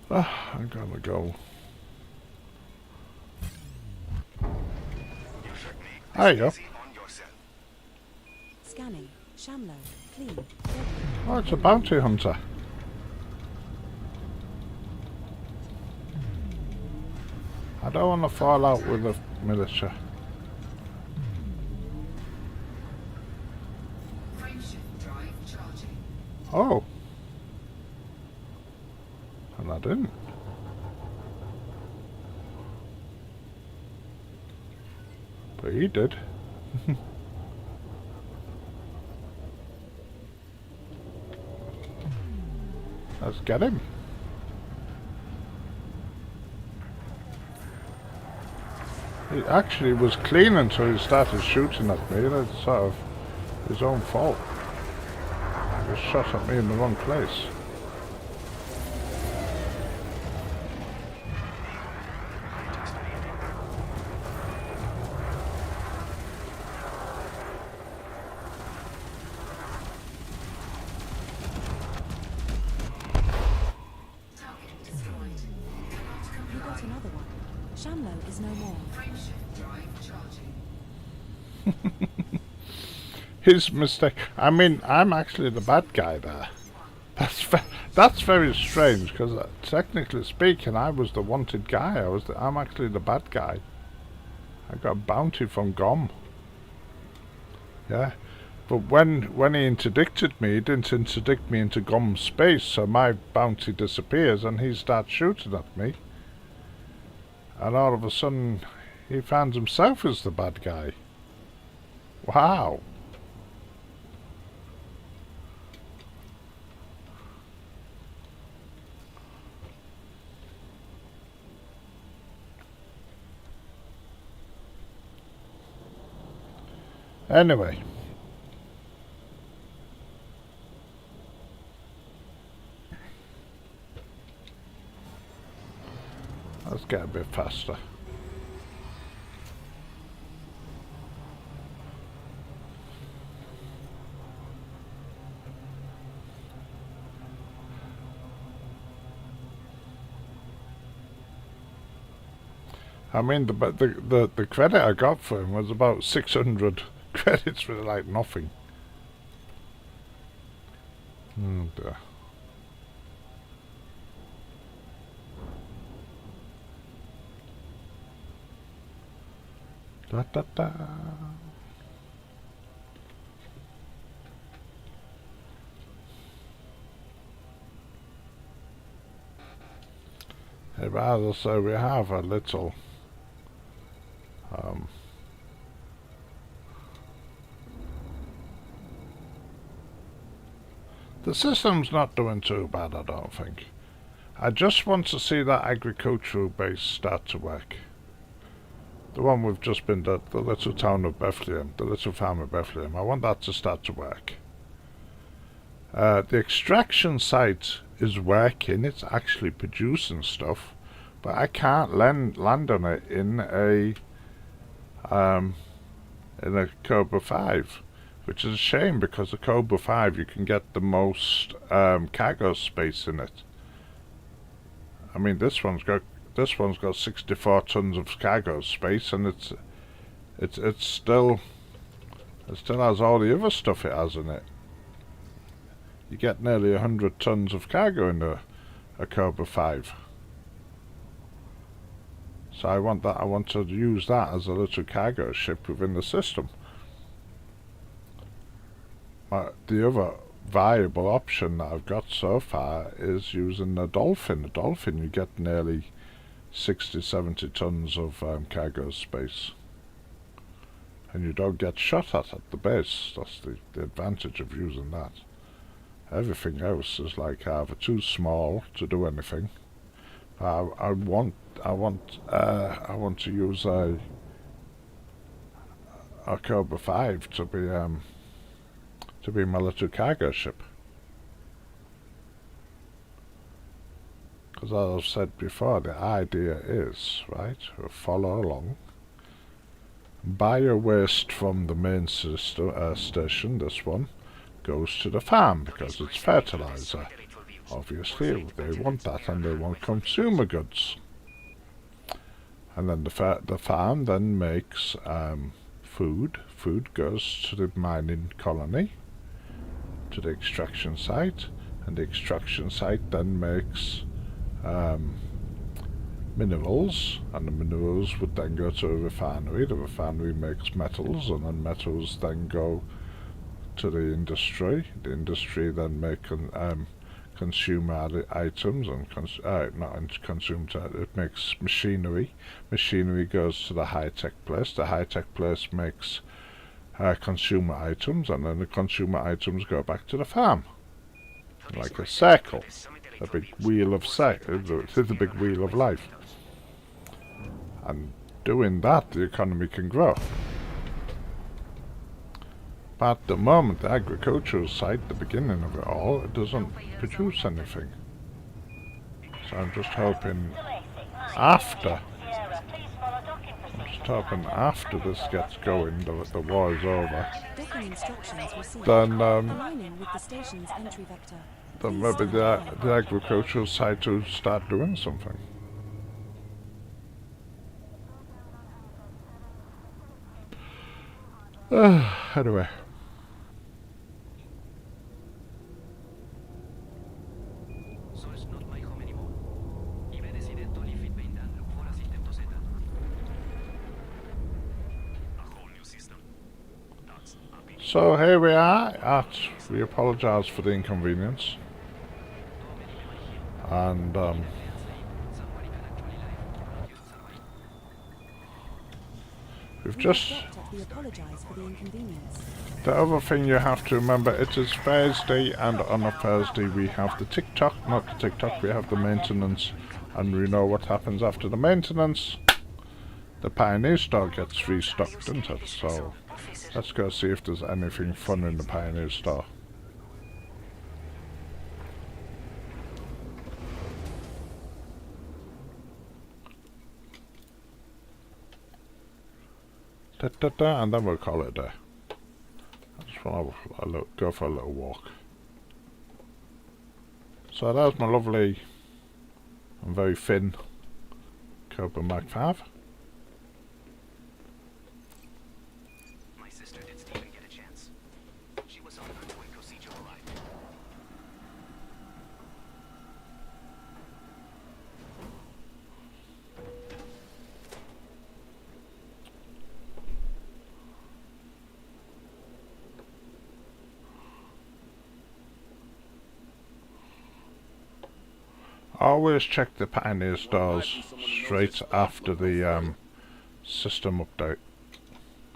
I'm gonna go.
You should make
There you go.
easy on yourself.
Scanning. Shamlo. Clean.
Oh, it's a bounty hunter. I don't want to fall out with the militia. Oh. And I didn't. But he did. Let's get him. He actually was clean until he started shooting at me. That's sort of his own fault. He was shot at me in the wrong place.
You got another one. Shamlo is no more.
His mistake. I mean, I'm actually the bad guy there. That's very strange, because technically speaking, I was the wanted guy. I'm actually the bad guy. I got a bounty from GOM. Yeah, but when he interdicted me, he didn't interdict me into GOM space, so my bounty disappears, and he starts shooting at me. And all of a sudden, he finds himself as the bad guy. Wow. Anyway. Let's get a bit faster. I mean, the credit I got for him was about 600 credits for like nothing. Dear. Da da da. Hey, but as I say, we have a little the system's not doing too bad, I don't think. I just want to see that agricultural base start to work. The one we've just been to, the little town of Bethlehem, the Little Farm of Bethlehem. I want that to start to work. The extraction site is working, it's actually producing stuff, but I can't land on it in a Cobra 5, which is a shame because the Cobra 5 you can get the most cargo space in it. I mean, this one's got 64 tons of cargo space, and it still has all the other stuff it has in it. You get nearly 100 tons of cargo in a Cobra 5. So I want to use that as a little cargo ship within the system. The other viable option that I've got so far is using the Dolphin. The Dolphin, you get nearly 60-70 tons of cargo space. And you don't get shot at the base. That's the advantage of using that. Everything else is like either too small to do anything. I want to use a Cobra 5 to be my little cargo ship. Because as I've said before, the idea is, right, we'll follow along, bio-waste from the main station, this one, goes to the farm because it's fertilizer. Obviously, they want that, and they want consumer goods. And then the farm then makes food. Food goes to the mining colony, to the extraction site, and the extraction site then makes minerals, and the minerals would then go to a refinery. The refinery makes metals, and then metals then go to the industry. The industry then make consumer items, and it makes machinery. Machinery goes to the high-tech place. The high-tech place makes consumer items, and then the consumer items go back to the farm. Like a circle. A big wheel of it's a big wheel of life. And doing that, the economy can grow. But at the moment, the agricultural site, the beginning of it all, it doesn't produce anything. So I'm just hoping after this gets going, the war is over, then maybe the agricultural site will start doing something. Anyway. So here we are we apologise for the inconvenience, and we've just the other thing you have to remember, it is Thursday, and on a Thursday we have the we have the maintenance, and we know what happens after the maintenance. The Pioneer Store gets restocked, doesn't it? So let's go see if there's anything fun in the Pioneer Store. And then we'll call it a day. I just want to go for a little walk. So that was my lovely and very thin Cobra Mark 5. Always check the Pioneer stores straight after the system update.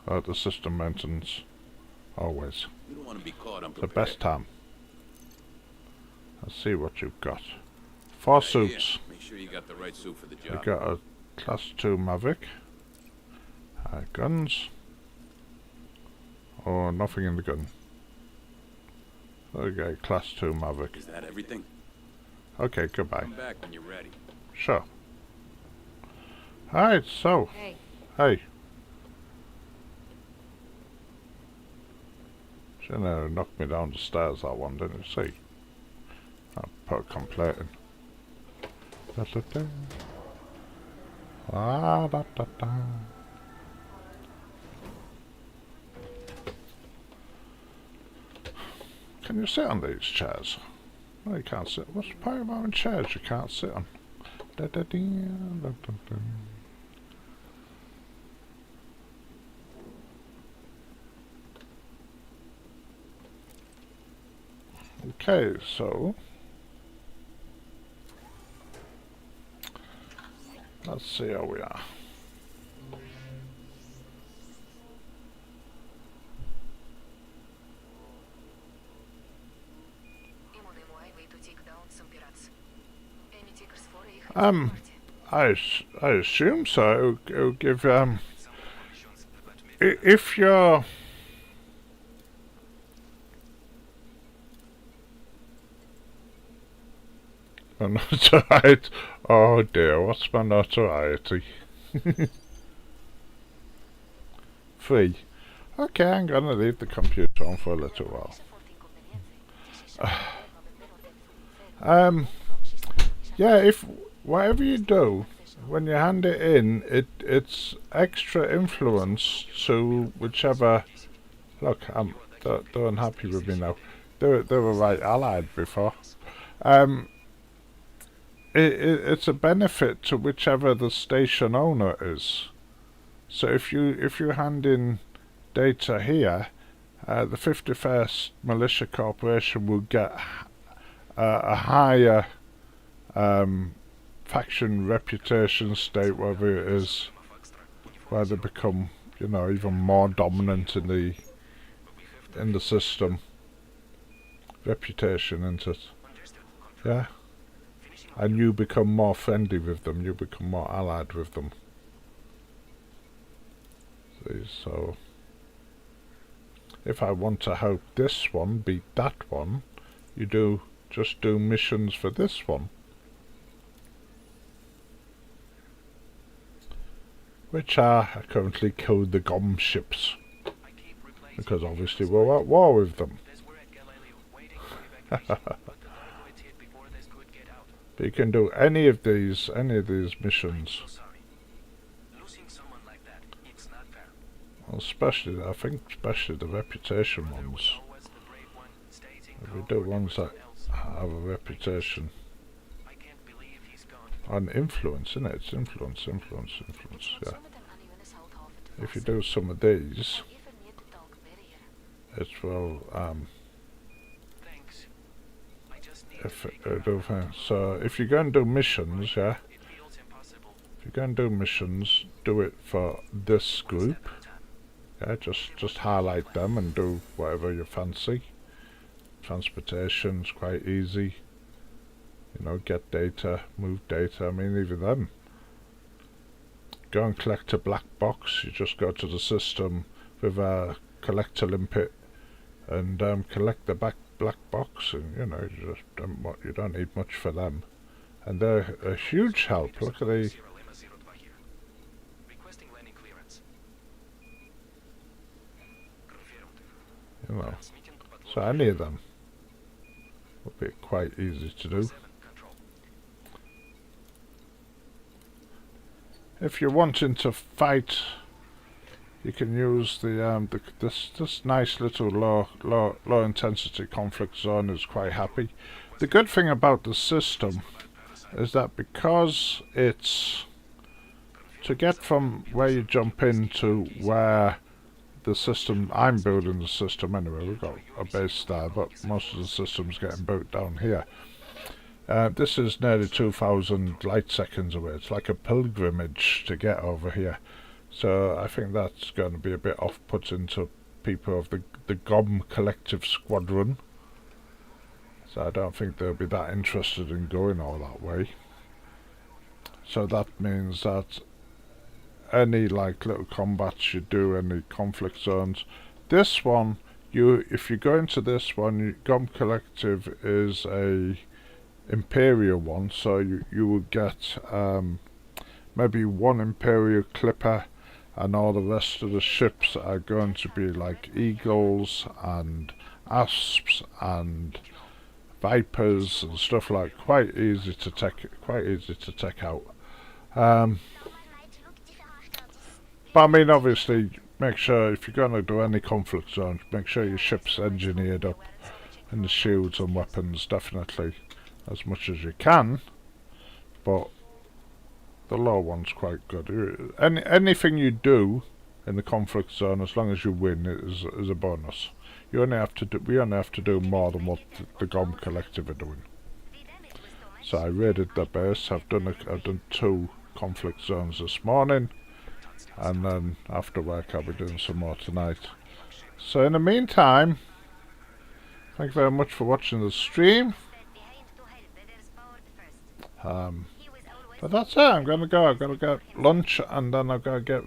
Or the system maintenance. Always.
You don't want to be caught
The
unprepared.
best time. Let's see what you've got. 4 suits.
Make sure you got the right suit for the
We
job.
got a Class 2 Mavic. Guns. Oh, nothing in the gun. Okay, Class 2 Mavic.
Is that everything?
Okay, goodbye.
Come back when you're ready.
Sure. Alright, so.
Hey.
Hey. She nearly knocked me down the stairs, that one, didn't you see? I put a complaint in. Da, da, da. Ah, da, da, da. Can you sit on these chairs? No, you can't sit. What's the point of having chairs you can't sit on? Da, da, da, da, da, da. Okay, so let's see how we are. I assume so. It'll give if you're notoriety. Oh dear, what's my notoriety? 3. Okay, I'm gonna leave the computer on for a little while. Yeah, if whatever you do, when you hand it in, it's extra influence to whichever. Look, they're unhappy with me now. They were right allied before. It's a benefit to whichever the station owner is. So if you hand in data here, the 51st Militia Corporation will get a higher faction reputation state, whether it is where they become, you know, even more dominant in the system. Reputation, isn't it? Yeah. And you become more friendly with them, you become more allied with them. See, so if I want to help this one beat that one, you just do missions for this one. Which are currently called the GOM ships. Because obviously we're at war with them. But you can do any of these missions. Especially, I think, especially the reputation ones. If we do ones that have a reputation. And influence, isn't it? It's influence, yeah. If you do some of these, it will, so if you're going to do missions, yeah, if you're going to do missions, do it for this group, yeah, just highlight them and do whatever you fancy. Transportation's quite easy, you know, get data, move data, I mean even then. Go and collect a black box, you just go to the system with a collector limpet and collect the black box, and you know, you don't need much for them, and they're a huge help. Look at the you know, so any of them would be quite easy to do. If you're wanting to fight, you can use this nice little low intensity conflict zone. Is quite happy. The good thing about the system is that because it's to get from where you jump in to where the system, I'm building the system anyway, we've got a base there, but most of the system's getting built down here. This is nearly 2,000 light seconds away. It's like a pilgrimage to get over here. So I think that's going to be a bit off-putting to people of the GOM collective squadron. So I don't think they'll be that interested in going all that way. So that means that any like little combats you do, any conflict zones, this one, if you go into this one, GOM collective is a Imperial one, so you will get maybe one Imperial clipper, and all the rest of the ships are going to be like Eagles and Asps and Vipers and stuff like quite easy to take out. But I mean, obviously, make sure if you're going to do any conflict zones, make sure your ship's engineered up and the shields and weapons definitely as much as you can. But the low one's quite good. Anything you do in the conflict zone, as long as you win, is a bonus. We only have to do more than what the GOM collective are doing. So I raided the base. I've done 2 conflict zones this morning, and then after work I'll be doing some more tonight. So in the meantime, thank you very much for watching the stream. But that's it. I'm gonna go. I've got to get lunch, and then I've got to get